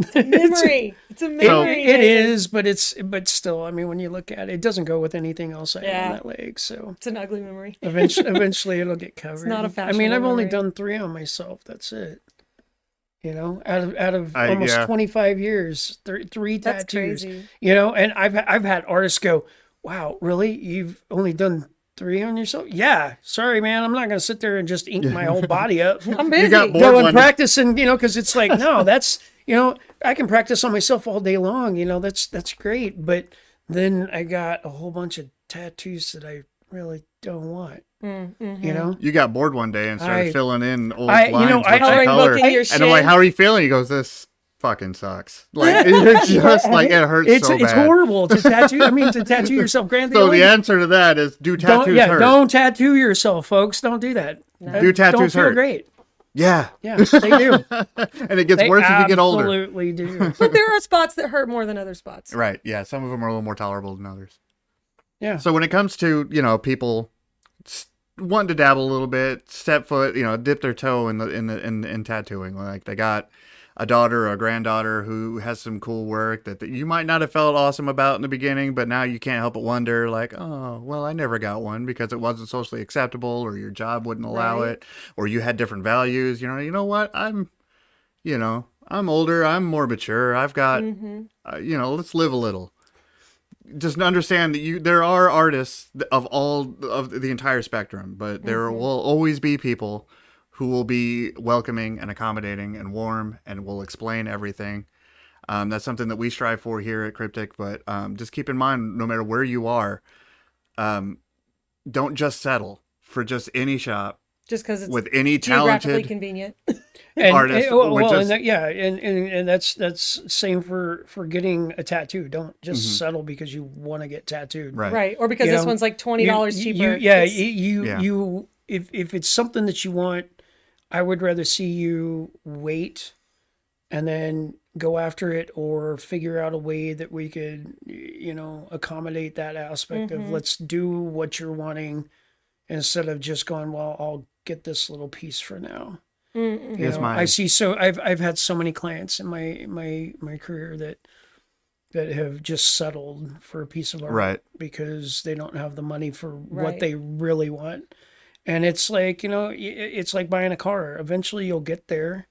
it's a memory. It's a memory. It is, but still, I mean, when you look at it, it doesn't go with anything else I have on that leg. So it's an ugly memory. Eventually, it'll get covered. It's not a fashion. I mean, I've only memory. done 3 on myself. That's it. You know, out of almost 25 years, 3 tattoos. That's crazy. You know, and I've had artists go, "Wow, really? You've only done 3 on yourself?" Yeah. Sorry, man. I'm not going to sit there and just ink my whole body up. I'm busy. Go and practice, and you know, because it's like, no, that's, you know, I can practice on myself all day long. You know, that's great. But then I got a whole bunch of tattoos that I really don't want. You know, you got bored one day and started filling in old lines with color. And I'm like, how are you feeling? He goes, this fucking sucks. Like, it's just like, it hurts so bad. It's horrible to tattoo. I mean, to tattoo yourself. Granted, so the answer to that is do tattoos hurt. Don't tattoo yourself, folks. Don't do that. No. Do tattoos don't hurt. Feel great. Yeah. Yeah, they do. And it gets worse as you get older. Absolutely do. But there are spots that hurt more than other spots. Right. Yeah. Some of them are a little more tolerable than others. Yeah. So when it comes to, you know, people wanting to dabble a little bit, step foot, you know, dip their toe in tattooing, like they got a daughter or a granddaughter who has some cool work that you might not have felt awesome about in the beginning, but now you can't help but wonder, like, oh, well, I never got one because it wasn't socially acceptable, or your job wouldn't allow it, or you had different values. You know what? I'm older, I'm more mature, I've got, you know, let's live a little. Just understand that there are artists of all of the entire spectrum, but there will always be people who will be welcoming and accommodating and warm and will explain everything. That's something that we strive for here at Cryptic, but just keep in mind, no matter where you are, don't just settle for just any shop. Just because it's with any geographically talented convenient. artist. And that's same for getting a tattoo. Don't just settle because you want to get tattooed. Right. Or because this one's like $20 cheaper. If it's something that you want, I would rather see you wait and then go after it, or figure out a way that we could, you know, accommodate that aspect of let's do what you're wanting, instead of just going, well, I'll get this little piece for now. You know, I see. So I've had so many clients in my career that have just settled for a piece of art because they don't have the money for what they really want. And it's like, you know, it's like buying a car. Eventually you'll get there,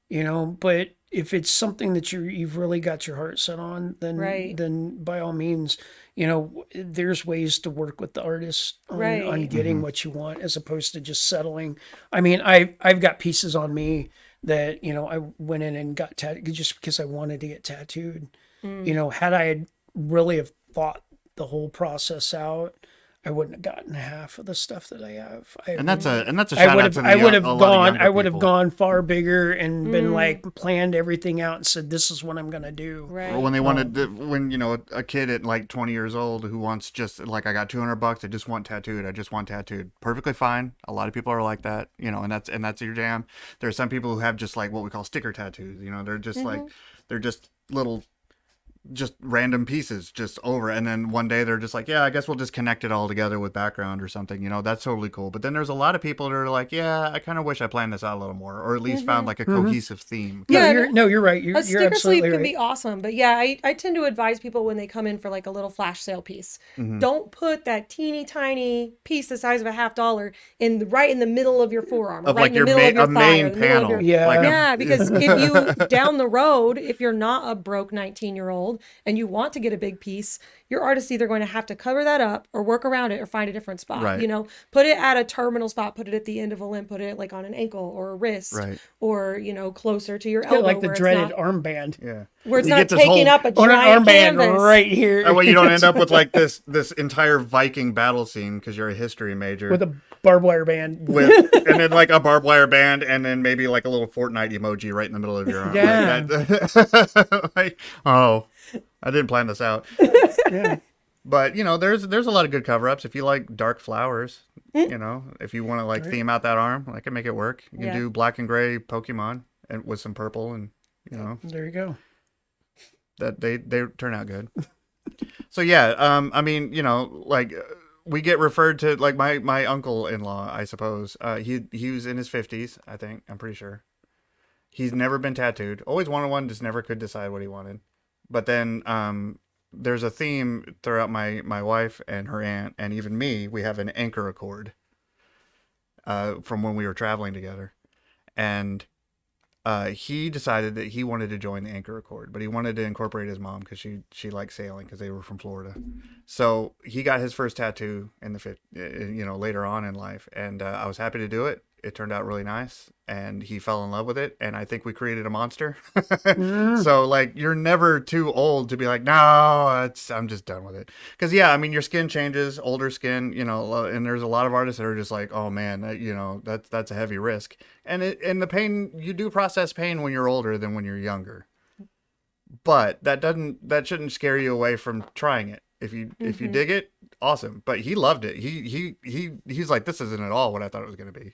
you know, but if it's something that you've really got your heart set on, then by all means, you know, there's ways to work with the artist on getting what you want, as opposed to just settling. I mean, I've got pieces on me that, you know, I went in and got tattooed just because I wanted to get tattooed. You know, had I really have thought the whole process out, I wouldn't have gotten half of the stuff that I have. And that's a shout out to I would have gone gone far bigger and been like planned everything out and said, this is what I'm going to do. Right. When they wanted when, you know, a kid at like 20 years old who wants just like, I got $200, I just want tattooed. Perfectly fine. A lot of people are like that, you know, and that's your jam. There are some people who have just like what we call sticker tattoos, you know, they're just like, they're just little, just random pieces just over, and then one day they're just like, yeah, I guess we'll just connect it all together with background or something, you know. That's totally cool. But then there's a lot of people that are like, yeah, I kind of wish I planned this out a little more, or at least found like a cohesive theme. Yeah, you're right. You're sticker sleeve right. can be awesome, but yeah, I tend to advise people when they come in for like a little flash sale piece, don't put that teeny tiny piece the size of a $50 right in the middle of your forearm, of right like in the middle of your thigh, main panel. Yeah, because if you down the road, if you're not a broke 19-year-old and you want to get a big piece, your artist's either going to have to cover that up or work around it or find a different spot. Right. You know, put it at a terminal spot, put it at the end of a limb, put it like on an ankle or a wrist, or, you know, closer to your elbow. Like the dreaded armband. Yeah. Where it's not taking up a giant canvas. Right here. That way you don't end up with like this entire Viking battle scene because you're a history major. With a barbed wire band. And then like a barbed wire band and then maybe like a little Fortnite emoji right in the middle of your arm. Yeah. Like, oh, I didn't plan this out. Yeah. But, you know, there's a lot of good cover-ups. If you like dark flowers, you know, if you want to like theme out that arm, I can make it work. You can do black and gray Pokemon and with some purple and, you know. There you go. That they turn out good. So yeah, I mean, you know, like we get referred to like my uncle-in-law, I suppose. He was in his 50s, I think. I'm pretty sure. He's never been tattooed. Always wanted one, just never could decide what he wanted. But then there's a theme throughout my wife and her aunt and even me. We have an anchor accord from when we were traveling together, and he decided that he wanted to join the anchor accord, but he wanted to incorporate his mom because she liked sailing because they were from Florida. So he got his first tattoo in later on in life, and I was happy to do it. It turned out really nice, and he fell in love with it, and I think we created a monster. So, like, you're never too old to be like, no, I'm just done with it. Because, yeah, I mean, your skin changes, older skin, you know, and there's a lot of artists that are just like, oh, man, you know, that's a heavy risk. And the pain, you do process pain when you're older than when you're younger. But that shouldn't scare you away from trying it. If you dig it, awesome. But he loved it. He's like, this isn't at all what I thought it was going to be.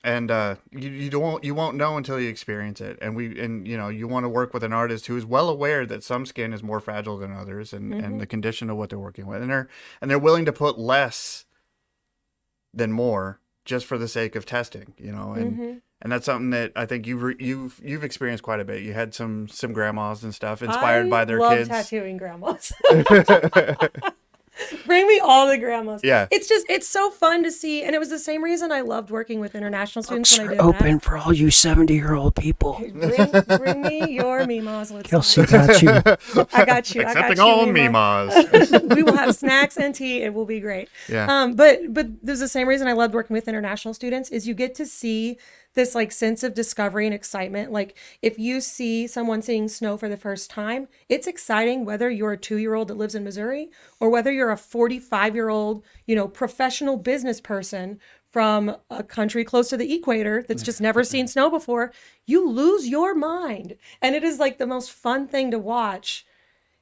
And you won't know until you experience it. And you know, you want to work with an artist who is well aware that some skin is more fragile than others, and the condition of what they're working with, and they're willing to put less than more just for the sake of testing, you know. And that's something that I think you've experienced quite a bit. You had some grandmas and stuff inspired by their kids. I love tattooing grandmas. Bring me all the grandmas. Yeah. It's so fun to see. And it was the same reason I loved working with international students when I did open for all you 70-year-old people. Bring me your mimas. Kelsey got you. I got you. Accepting all mimas. We will have snacks and tea. It will be great. Yeah. But there's the same reason I loved working with international students is you get to see this like sense of discovery and excitement. Like if you see someone seeing snow for the first time, it's exciting whether you're a 2-year-old that lives in Missouri or whether you're a 45-year-old, you know, professional business person from a country close to the equator that's just never seen snow before. You lose your mind. And it is like the most fun thing to watch.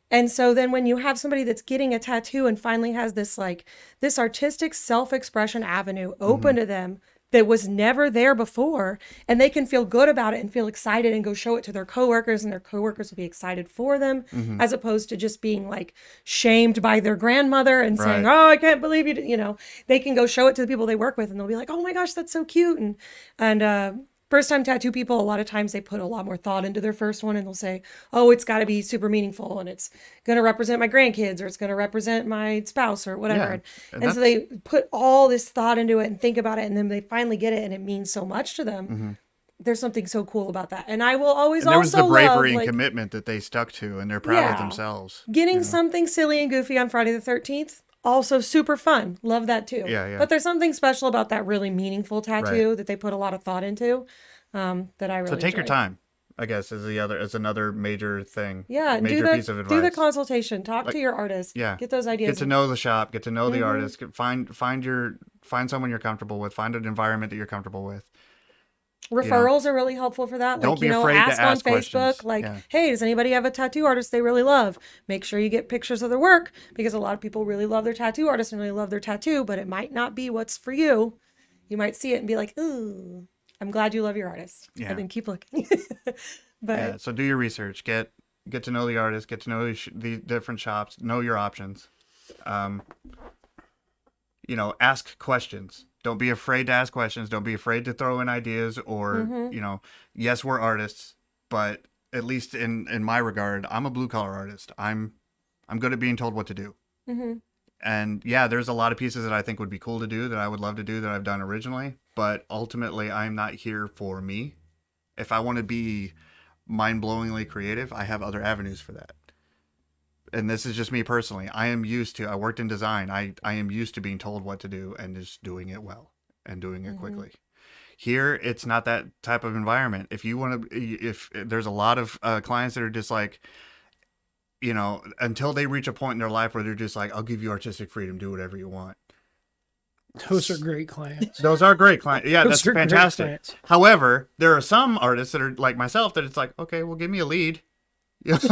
And so then when you have somebody that's getting a tattoo and finally has this artistic self-expression avenue open to them that was never there before, and they can feel good about it and feel excited and go show it to their coworkers, and their coworkers will be excited for them, as opposed to just being like shamed by their grandmother and saying, oh, I can't believe you know, they can go show it to the people they work with and they'll be like, oh my gosh, that's so cute. And first time tattoo people, a lot of times they put a lot more thought into their first one, and they'll say, oh, it's got to be super meaningful and it's going to represent my grandkids or it's going to represent my spouse or whatever. Yeah. And so they put all this thought into it and think about it, and then they finally get it and it means so much to them. There's something so cool about that. And I will always there was the bravery love, and commitment that they stuck to, and they're proud of themselves. Getting something silly and goofy on Friday the 13th, also super fun. Love that too. Yeah. But there's something special about that really meaningful tattoo that they put a lot of thought into that I really So take your time. I guess is another major thing. Yeah, major piece of advice. Do the consultation. Talk to your artist. Yeah, get those ideas. Get to know the shop. Get to know the artist. Find someone you're comfortable with. Find an environment that you're comfortable with. Referrals are really helpful for that. Don't be afraid ask to ask on Facebook. questions. Hey, does anybody have a tattoo artist they really love? Make sure you get pictures of their work, because a lot of people really love their tattoo artist and really love their tattoo, but it might not be what's for you. You might see it and be like, ooh, I'm glad you love your artist. Yeah. And then keep looking. But so do your research. Get to know the artist. Get to know the different shops. Know your options. Ask questions. Don't be afraid to ask questions. Don't be afraid to throw in ideas or, yes, we're artists, but at least in my regard, I'm a blue collar artist. I'm good at being told what to do. Mm-hmm. And yeah, there's a lot of pieces that I think would be cool to do, that I would love to do, that I've done originally, but ultimately I'm not here for me. If I want to be mind-blowingly creative, I have other avenues for that. And this is just me personally. I worked in design. I am used to being told what to do and just doing it well and doing it quickly. Here, it's not that type of environment. If there's a lot of clients that are just like, until they reach a point in their life where they're just like, I'll give you artistic freedom, do whatever you want. Those are great clients. Those are great clients. Yeah, that's fantastic. However, there are some artists that are like myself that it's like, okay, well, give me a lead. Like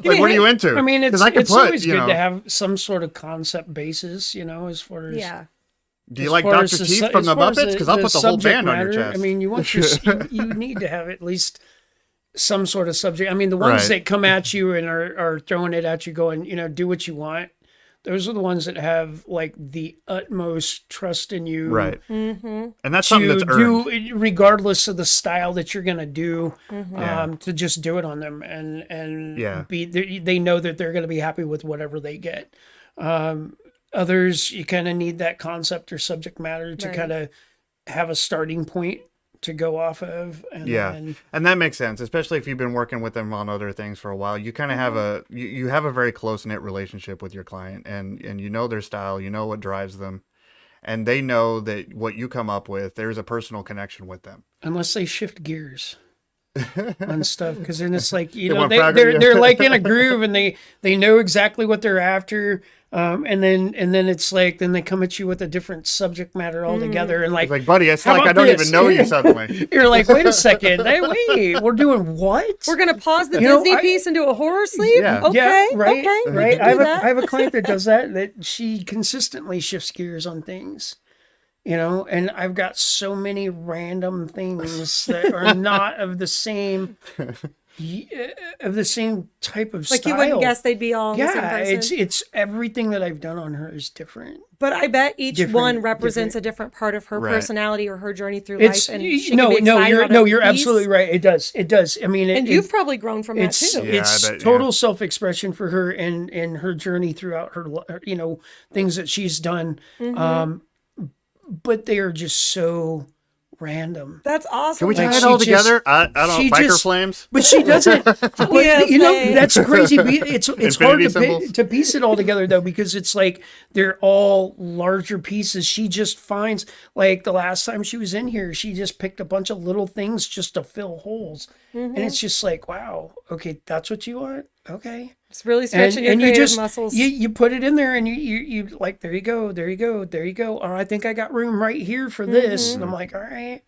what are you into? I mean, it's always good to have some sort of concept basis, as far as Do you like Dr. Teeth from the Muppets? Because I'll put the whole band on your chest. I mean, you need to have at least some sort of subject. I mean, the ones that come at you and are throwing it at you, going, do what you want. Those are the ones that have like the utmost trust in you, right? Mm-hmm. And that's something that's earned, regardless of the style that you're gonna do. To just do it on them, and they know that they're gonna be happy with whatever they get. Others, you kind of need that concept or subject matter to kind of have a starting point to go off of. And that makes sense, especially if you've been working with them on other things for a while. You kind of have you have a very close-knit relationship with your client, and you know their style, you know what drives them, and they know that what you come up with, there's a personal connection with them. Unless they shift gears on stuff, because then it's like, they're like in a groove, and they know exactly what they're after. And then it's like, then they come at you with a different subject matter altogether, and like, buddy, it's like I don't even know you suddenly. You're like, wait a second, wait, we're doing what? We're gonna pause the Disney piece and do a horror sleeve? Yeah. Okay, right, okay, right. I have a client that does that. That she consistently shifts gears on things, and I've got so many random things that are not of the same. Of the same type of style. Like you wouldn't guess they'd be all the same person. It's everything that I've done on her is different. But I bet each one represents a different part of her personality or her journey through life. And you're absolutely right. It does. I mean, and you've probably grown from that too. It's total self-expression for her and her journey throughout her, things that she's done. But they are just so random. That's awesome. Can we tie it all together? I don't know, biker flames? But she doesn't. That's crazy. It's hard to piece it all together, though, because it's like they're all larger pieces. She just finds, like the last time she was in here, she just picked a bunch of little things just to fill holes. And it's just like, wow, okay, that's what you want? Okay. It's really stretching your creative muscles. You put it in there, and you like, there you go. Oh, I think I got room right here for this. And I'm like, all right.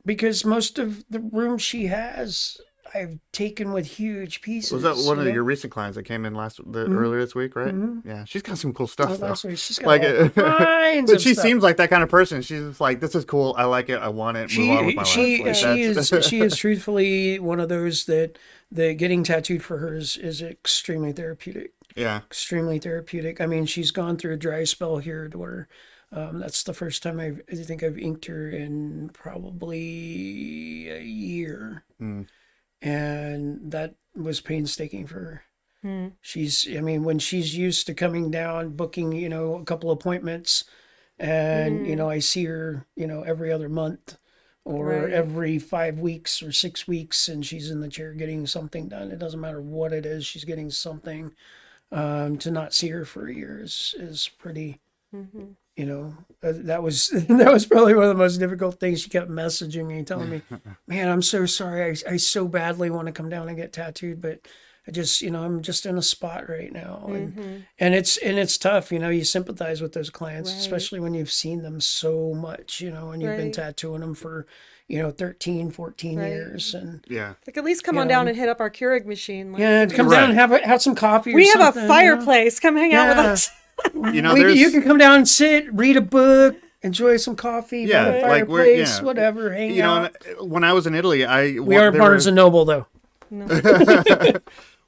Because most of the room she has, I've taken with huge pieces. Was that one of your recent clients that came in earlier this week, right? Yeah, she's got some cool stuff. Last week, she's got all kinds but of she stuff. seems like that kind of person. She's like, this is cool. I like it. I want it. Move on with my life. She is truthfully one of those that getting tattooed for her is extremely therapeutic. Yeah, extremely therapeutic. I mean, she's gone through a dry spell here to where. That's the first time I think I've inked her in probably a year. And that was painstaking for her. When she's used to coming down, booking, a couple appointments, and, I see her, every other month or every 5 weeks or 6 weeks, and she's in the chair getting something done. It doesn't matter what it is, she's getting something. To not see her for a year is pretty... you know, that was that was probably one of the most difficult things. She kept messaging me, telling me, "Man, I'm so sorry. I so badly want to come down and get tattooed, but I just, I'm just in a spot right now." And it's tough. You sympathize with those clients, especially when you've seen them so much, and you've been tattooing them for 13, 14 years. And like, at least come on down and hit up our Keurig machine. Like, come down and have some coffee. We have a fireplace. Come hang out with us. You can come down and sit, read a book, enjoy some coffee, by the fireplace, whatever, hang out. When I was in Italy, we are Barnes and Noble, though. No.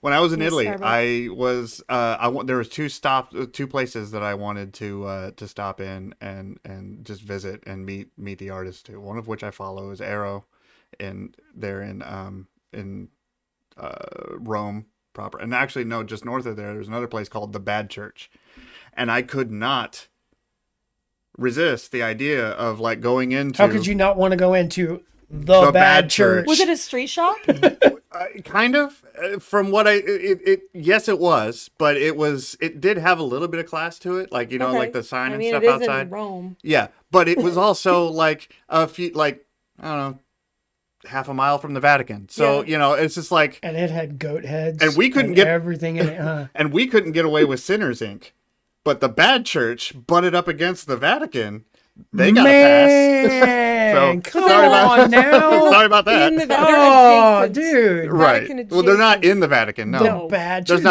When I was in Italy, I was there was two places that I wanted to stop in and just visit and meet the artists too. One of which I follow is Arrow, and they're in Rome proper. And actually, no, just north of there's another place called the Bad Church. And I could not resist the idea of like going into. How could you not want to go into the Bad Church? Was it a street shop? Kind of. From what yes, it was, but it did have a little bit of class to it, like like the sign and stuff outside. In Rome. Yeah, but it was also like a few, like I don't know, half a mile from the Vatican. So it's just like, and it had goat heads, and we couldn't get everything in it, and we couldn't get away with Sinners Ink. But the Bad Church butted up against the Vatican. They got a pass. So sorry about that. Dude. Right. Well, they're not in the Vatican. No. The Bad Church.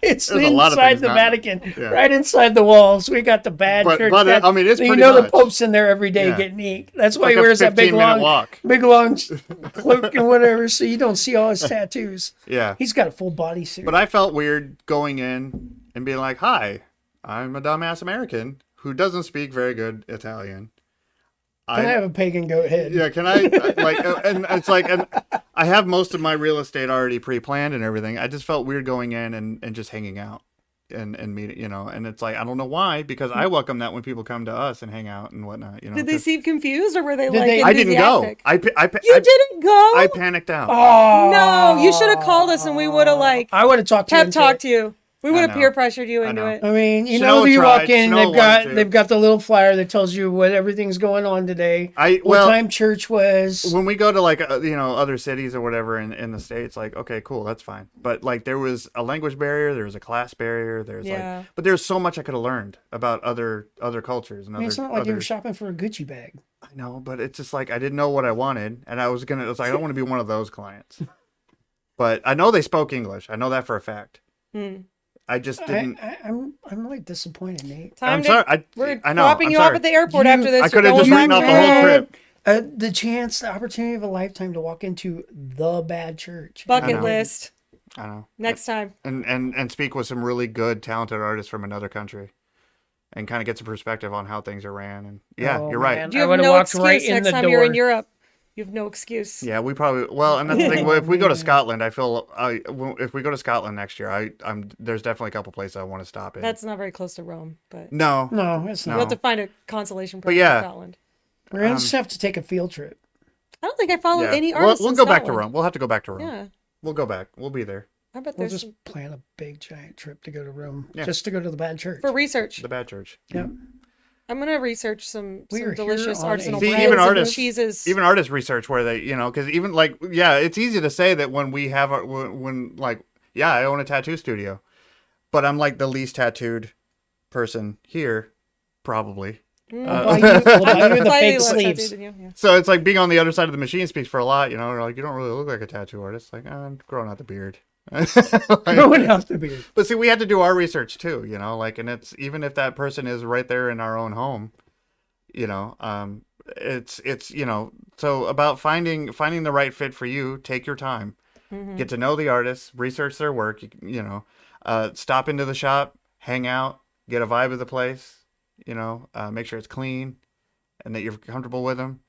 It's inside a lot of things the Vatican, right inside the walls. We got the Bad Church. But I mean, it's pretty much. The Pope's in there every day getting ink. That's why he wears that big long cloak and whatever, so you don't see all his tattoos. Yeah. He's got a full bodysuit. But I felt weird going in and being like, "Hi, I'm a dumbass American who doesn't speak very good Italian. Can I have a pagan goat head? Yeah, can I and it's like, and I have most of my real estate already pre-planned and everything. I just felt weird going in and just hanging out and meeting, and it's like, I don't know why, because I welcome that when people come to us and hang out and whatnot. Did they seem confused, or were they I didn't go. You didn't go? I panicked out. Oh no! You should have called us and we would have I would have talked to you. We would have peer pressured you into it. I mean, you walk in, they've got the little flyer that tells you what everything's going on today. What time church was. When we go to like other cities or whatever in the States, like, okay, cool, that's fine. But like there was a language barrier, there was a class barrier, but there's so much I could have learned about other cultures and it's not like you were shopping for a Gucci bag. I know, but it's just like I didn't know what I wanted, and I was like, I don't want to be one of those clients. But I know they spoke English. I know that for a fact. I just didn't. I'm like disappointed, Nate. I'm sorry. We're I know. dropping you off at the airport after this. I could have just written off the whole trip. The opportunity of a lifetime to walk into the Bad Church. Bucket list. I know. Next time. And speak with some really good, talented artists from another country, and kind of get some perspective on how things are ran. And you're right. You have no excuse next time you're in Europe. You have no excuse. Yeah, we probably and that's the thing. If we go to Scotland, I feel if we go to Scotland next year, there's definitely a couple places I want to stop in. That's not very close to Rome, but no, it's not. We'll have to find a consolation prize in Scotland. We're gonna just have to take a field trip. I don't think I follow any artists. We'll go back to Rome. We'll have to go back to Rome. Yeah, we'll go back. We'll be there. I bet we'll just plan a big giant trip to go to Rome, just to go to the Bad Church for research. The Bad Church. Yeah. I'm gonna research some delicious artisanal breads and cheeses. Even artist research where they, because even it's easy to say that when we have I own a tattoo studio, but I'm like the least tattooed person here, probably. Buy you the fake sleeves. So it's like being on the other side of the machine speaks for a lot. Like you don't really look like a tattoo artist. Like I'm growing out the beard. Growing out the beard. But see, we had to do our research too. And it's even if that person is right there in our own home, it's so about finding the right fit for you. Take your time, get to know the artist, research their work. Stop into the shop, hang out, get a vibe of the place. Make sure it's clean, and that you're comfortable with them.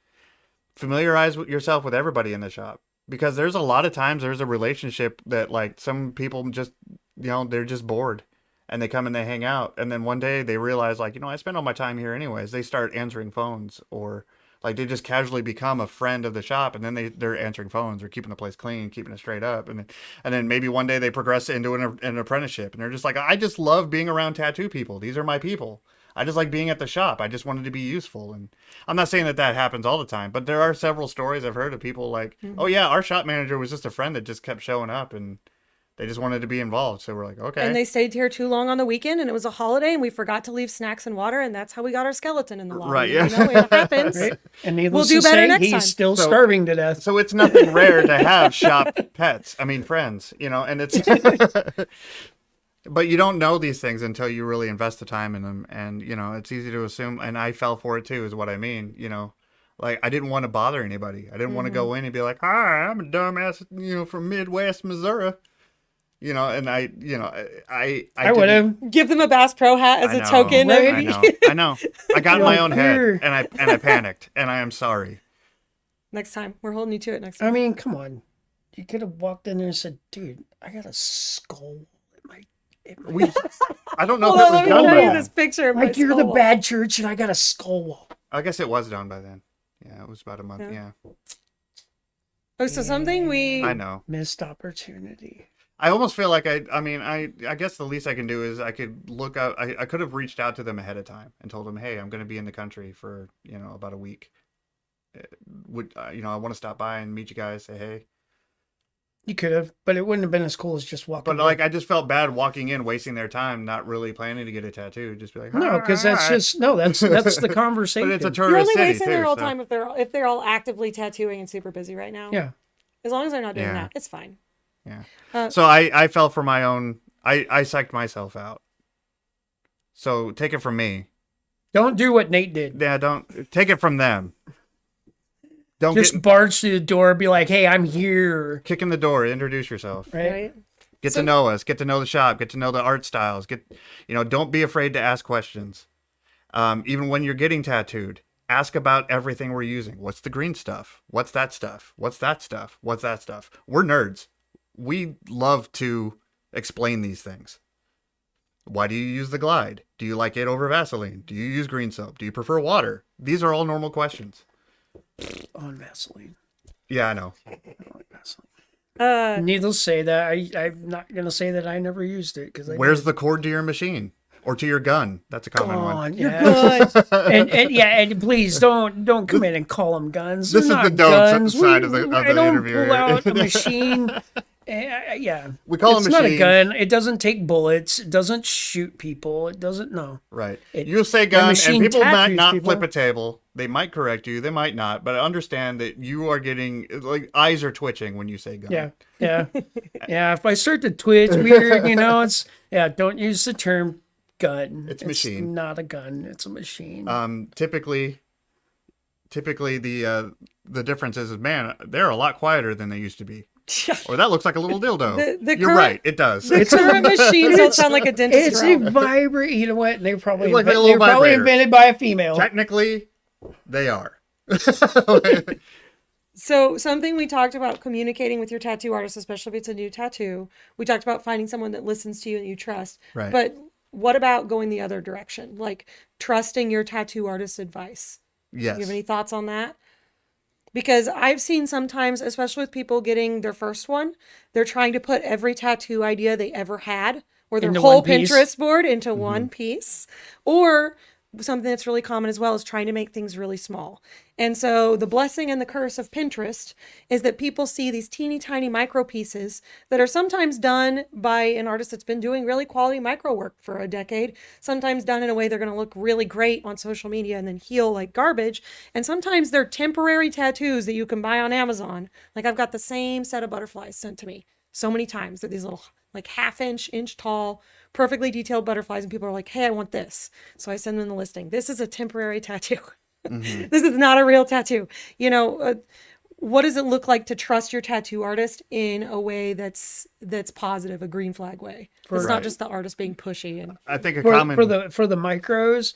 Familiarize yourself with everybody in the shop, because there's a lot of times there's a relationship that like some people just they're just bored. And they come and they hang out. And then one day they realize, like, I spend all my time here anyways. They start answering phones, or like they just casually become a friend of the shop. And then they're answering phones or keeping the place clean, keeping it straight up. And then maybe one day they progress into an apprenticeship. And they're just like, I just love being around tattoo people. These are my people. I just like being at the shop. I just wanted to be useful. And I'm not saying that happens all the time, but there are several stories I've heard of people like, oh yeah, our shop manager was just a friend that just kept showing up and they just wanted to be involved. So we're like, okay. And they stayed here too long on the weekend, and it was a holiday, and we forgot to leave snacks and water, and that's how we got our skeleton in the lobby. Right, yeah. It happens. Right. And needless to say, he's still starving to death. So it's nothing rare to have shop pets. I mean, friends, and it's... But you don't know these things until you really invest the time in them. And, it's easy to assume, and I fell for it too, is what I mean, Like, I didn't want to bother anybody. I didn't want to go in and be like, hi, I'm a dumbass, from Midwest Missouri. And I would have give them a Bass Pro hat as a token. Right? I know. I got in my own head and I panicked, and I am sorry. Next time, we're holding you to it next time. I mean, come on. You could have walked in there and said, dude, I got a skull in my I don't know if it was done by then. This picture like you're the bad church and I got a skull wall. I guess it was done by then. Yeah, it was about a month. Yeah. Oh, so something I know. Missed opportunity. I almost feel like I guess the least I can do is I could look out. I could have reached out to them ahead of time and told them, hey, I'm going to be in the country for, about a week. I want to stop by and meet you guys, say, hey. You could have, but it wouldn't have been as cool as just walking in. But I just felt bad walking in, wasting their time, not really planning to get a tattoo. Just be like, no, because that's the conversation. But it's a tourist You're only city wasting their too, whole time if they're all actively tattooing and super busy right now. Yeah. As long as they're not doing that, it's fine. Yeah. So I fell for my own. I psyched myself out. So take it from me. Don't do what Nate did. Yeah, don't take it from them. Don't just barge through the door, be like, hey, I'm here. Kick in the door, introduce yourself. Right. Get to know us, get to know the shop, get to know the art styles. Don't be afraid to ask questions. Even when you're getting tattooed, ask about everything we're using. What's the green stuff? What's that stuff? What's that stuff? What's that stuff? We're nerds. We love to explain these things. Why do you use the Glide? Do you like it over Vaseline? Do you use green soap? Do you prefer water? These are all normal questions. On Vaseline. Yeah, I know. I don't like Vaseline. Needless to say that I'm not gonna say that I never used it because where's the cord to your machine or to your gun? That's a common one. You're good. and please don't come in and call them guns. This They're is the guns. side of the interview. Pull out a machine. We call it's them machines. Not a gun. It doesn't take bullets. It doesn't shoot people. It doesn't know. Right. You say gun, and people might not flip a table. They might correct you. They might not. But understand that you are getting eyes are twitching when you say gun. Yeah. If I start to twitch weird, it's don't use the term gun. It's machine. Not a gun. It's a machine. Typically the difference is, man, they're a lot quieter than they used to be. Or that looks like a little dildo. You're right. It does. The current machines don't sound like a dentist. It's a vibrate. You know what? They're probably probably invented by a female. Technically, they are. So something we talked about communicating with your tattoo artist, especially if it's a new tattoo. We talked about finding someone that listens to you and you trust. Right. But what about going the other direction? Like trusting your tattoo artist's advice? Yes. Do you have any thoughts on that? Because I've seen sometimes, especially with people getting their first one, they're trying to put every tattoo idea they ever had or their whole Pinterest board into one piece. Or something that's really common as well is trying to make things really small. And so the blessing and the curse of Pinterest is that people see these teeny tiny micro pieces that are sometimes done by an artist that's been doing really quality micro work for a decade, sometimes done in a way they're going to look really great on social media and then heal like garbage. And sometimes they're temporary tattoos that you can buy on Amazon. Like I've got the same set of butterflies sent to me so many times that these little like inch tall, perfectly detailed butterflies. And people are like, hey, I want this. So I send them the listing. This is a temporary tattoo. Mm-hmm. This is not a real tattoo. What does it look like to trust your tattoo artist in a way that's positive, a green flag way? It's not just the artist being pushy. And I think for the micros,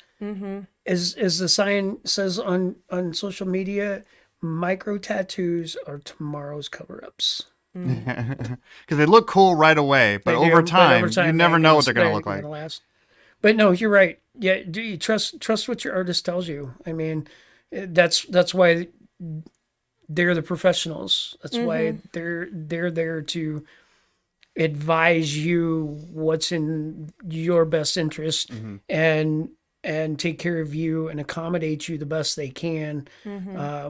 as the sign says on social media, micro tattoos are tomorrow's cover-ups. Because they look cool right away, but over time, you never know what they're going to look like. But no, you're right. Yeah, do you trust what your artist tells you? I mean, that's why they're the professionals. That's why they're there to advise you what's in your best interest and and take care of you and accommodate you the best they can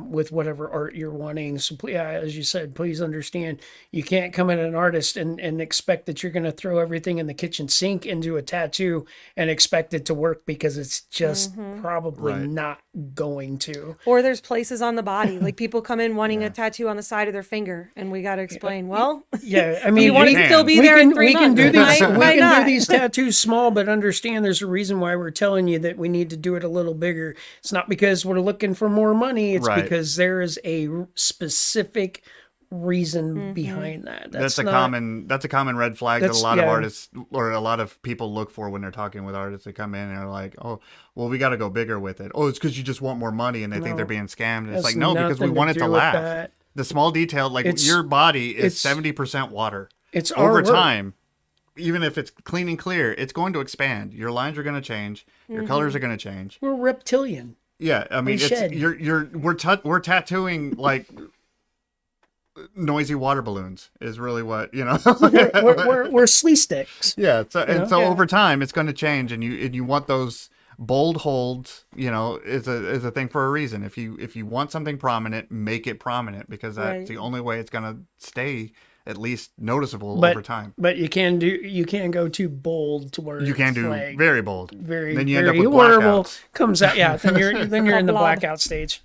with whatever art you're wanting. So, yeah, as you said, please understand, you can't come in an artist and expect that you're going to throw everything in the kitchen sink into a tattoo and expect it to work, because it's just probably not going to. Or there's places on the body, like people come in wanting a tattoo on the side of their finger, and we got to explain, well, I mean, you want to still be there in 3 months. We can do these tattoos small, but understand there's a reason why we're telling you that we need to do it a little bigger. It's not because we're looking for more money. It's because there is a specific reason behind that. That's a common red flag that a lot of artists or a lot of people look for when they're talking with artists. They come in and are like, oh, well, we got to go bigger with it. Oh, it's because you just want more money, and they think they're being scammed. And it's like, no, because we want it to last. The small detail, like your body is 70% water. It's over time. Even if it's clean and clear, it's going to expand. Your lines are going to change. Your colors are going to change. We're reptilian. Yeah, I mean, we're tattooing like noisy water balloons is really what, you know. we're slee sticks. Yeah, so over time it's going to change, and you want those bold holds, you know, is a thing for a reason. If you want something prominent, make it prominent, because that's the only way it's going to stay at least noticeable over time. But you can go too bold to where you can do like very bold. Then you end up with horrible blackouts. Comes out. Yeah, then you're in the blackout stage.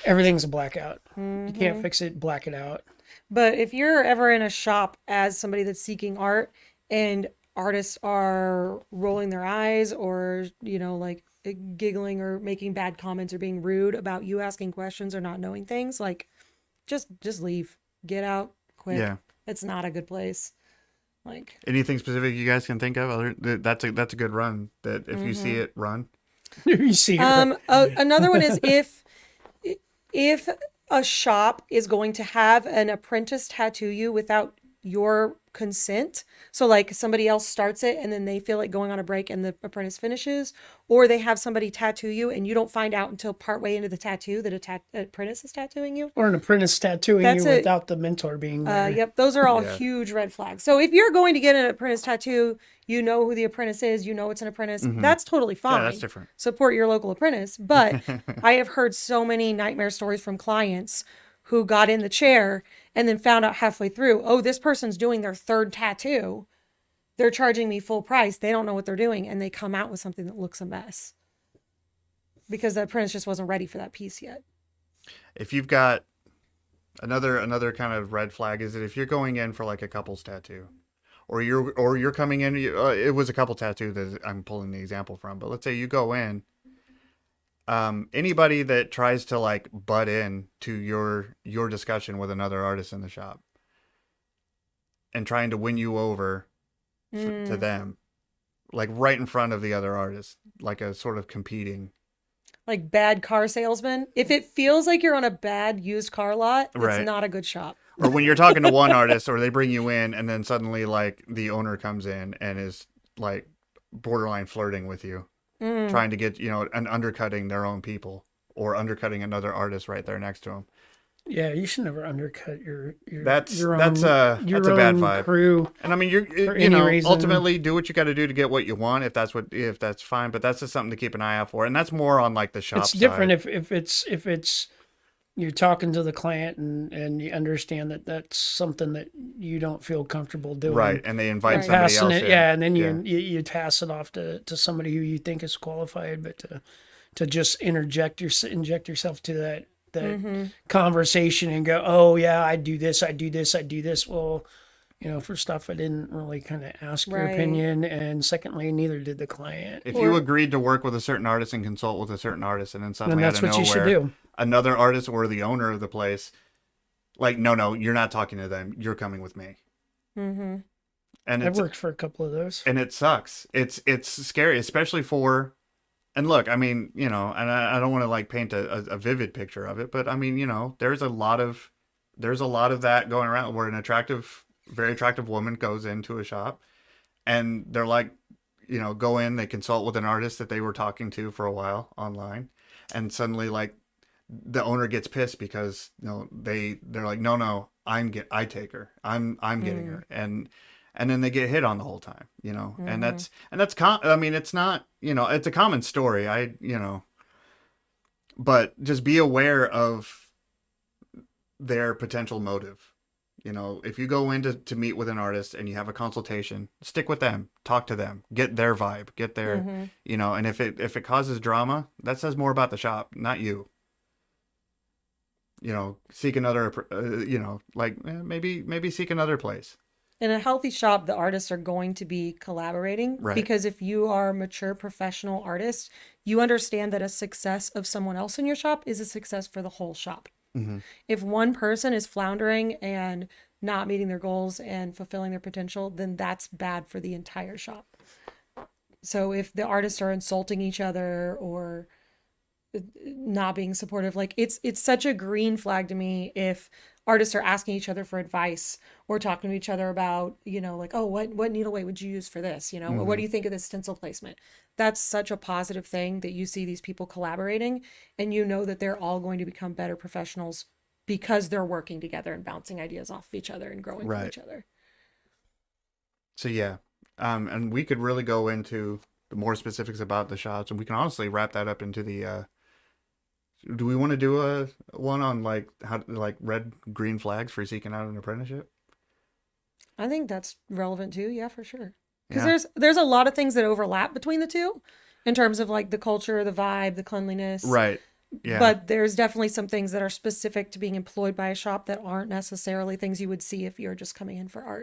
Everything's a blackout. You can't fix it. Black it out. But if you're ever in a shop as somebody that's seeking art, and artists are rolling their eyes, or, you know, like giggling or making bad comments or being rude about you asking questions or not knowing things, like just leave. Get out quick. Yeah. It's not a good place. Like, anything specific you guys can think of? That's a good run. That if you see it, run. You see it. Another one is if a shop is going to have an apprentice tattoo you without your consent, so like somebody else starts it and then they feel like going on a break and the apprentice finishes, or they have somebody tattoo you and you don't find out until partway into the tattoo that an apprentice is tattooing you, or an apprentice tattooing you without the mentor being there. Yep, those are all huge red flags. So if you're going to get an apprentice tattoo, you know who the apprentice is, you know it's an apprentice, that's totally fine. Yeah, that's different. Support your local apprentice. But I have heard so many nightmare stories from clients who got in the chair and then found out halfway through, oh, this person's doing their 3rd tattoo. They're charging me full price. They don't know what they're doing. And they come out with something that looks a mess because the apprentice just wasn't ready for that piece yet. If you've got another kind of red flag is that if you're going in for like a couple's tattoo, or you're coming in, it was a couple tattoo that I'm pulling the example from, but let's say you go in, anybody that tries to like butt in to your discussion with another artist in the shop and trying to win you over to them, like right in front of the other artist, like a sort of competing, like bad car salesman. If it feels like you're on a bad used car lot, it's not a good shop. Or when you're talking to one artist, or they bring you in and then suddenly like the owner comes in and is like borderline flirting with you. Trying to get, and undercutting their own people, or undercutting another artist right there next to them. Yeah, you should never undercut your that's a bad vibe. Crew. And I mean, ultimately do what you got to do to get what you want, if that's fine. But that's just something to keep an eye out for. And that's more on like the shop. It's different if it's you're talking to the client and you understand that that's something that you don't feel comfortable doing. Right, and they invite somebody else in. Yeah, and then you pass it off to somebody who you think is qualified, but to just inject yourself to that conversation and go, oh yeah, I do this. Well, first off, I didn't really kind of ask your opinion, and secondly, neither did the client. If you agreed to work with a certain artist and consult with a certain artist, and then suddenly that's what you should do. Another artist or the owner of the place, like, no, you're not talking to them. You're coming with me. Mm-hmm. And I've worked for a couple of those, and it sucks. It's scary, especially for. And look, I mean, and I don't want to like paint a vivid picture of it, but I mean, there's a lot of that going around where an very attractive woman goes into a shop and they're like, go in, they consult with an artist that they were talking to for a while online, and suddenly like the owner gets pissed because they're like, no, I take her, I'm getting her, and and then they get hit on the whole time, you know. Mm-hmm. And I mean, it's not, you know, it's a common story. But just be aware of their potential motive. You know, if you go in to meet with an artist and you have a consultation, stick with them, talk to them, get their vibe, get their, you know, and if it causes drama, that says more about the shop, not you. You know, seek another, maybe seek another place. In a healthy shop, the artists are going to be collaborating, right? Because if you are a mature professional artist, you understand that a success of someone else in your shop is a success for the whole shop. Mm-hmm. If one person is floundering and not meeting their goals and fulfilling their potential, then that's bad for the entire shop. So if the artists are insulting each other or not being supportive, like it's such a green flag to me if artists are asking each other for advice or talking to each other about, you know, like, oh, what needle weight would you use for this? You know, what do you think of this stencil placement? That's such a positive thing that you see these people collaborating and you know that they're all going to become better professionals because they're working together and bouncing ideas off of each other and growing from each other. So yeah, and we could really go into the more specifics about the shops, and we can honestly wrap that up into the do we want to do a one on like how like red green flags for seeking out an apprenticeship? I think that's relevant too. Yeah, for sure. Because there's a lot of things that overlap between the two in terms of like the culture, the vibe, the cleanliness. Right. Yeah. But there's definitely some things that are specific to being employed by a shop that aren't necessarily things you would see if you're just coming in for art.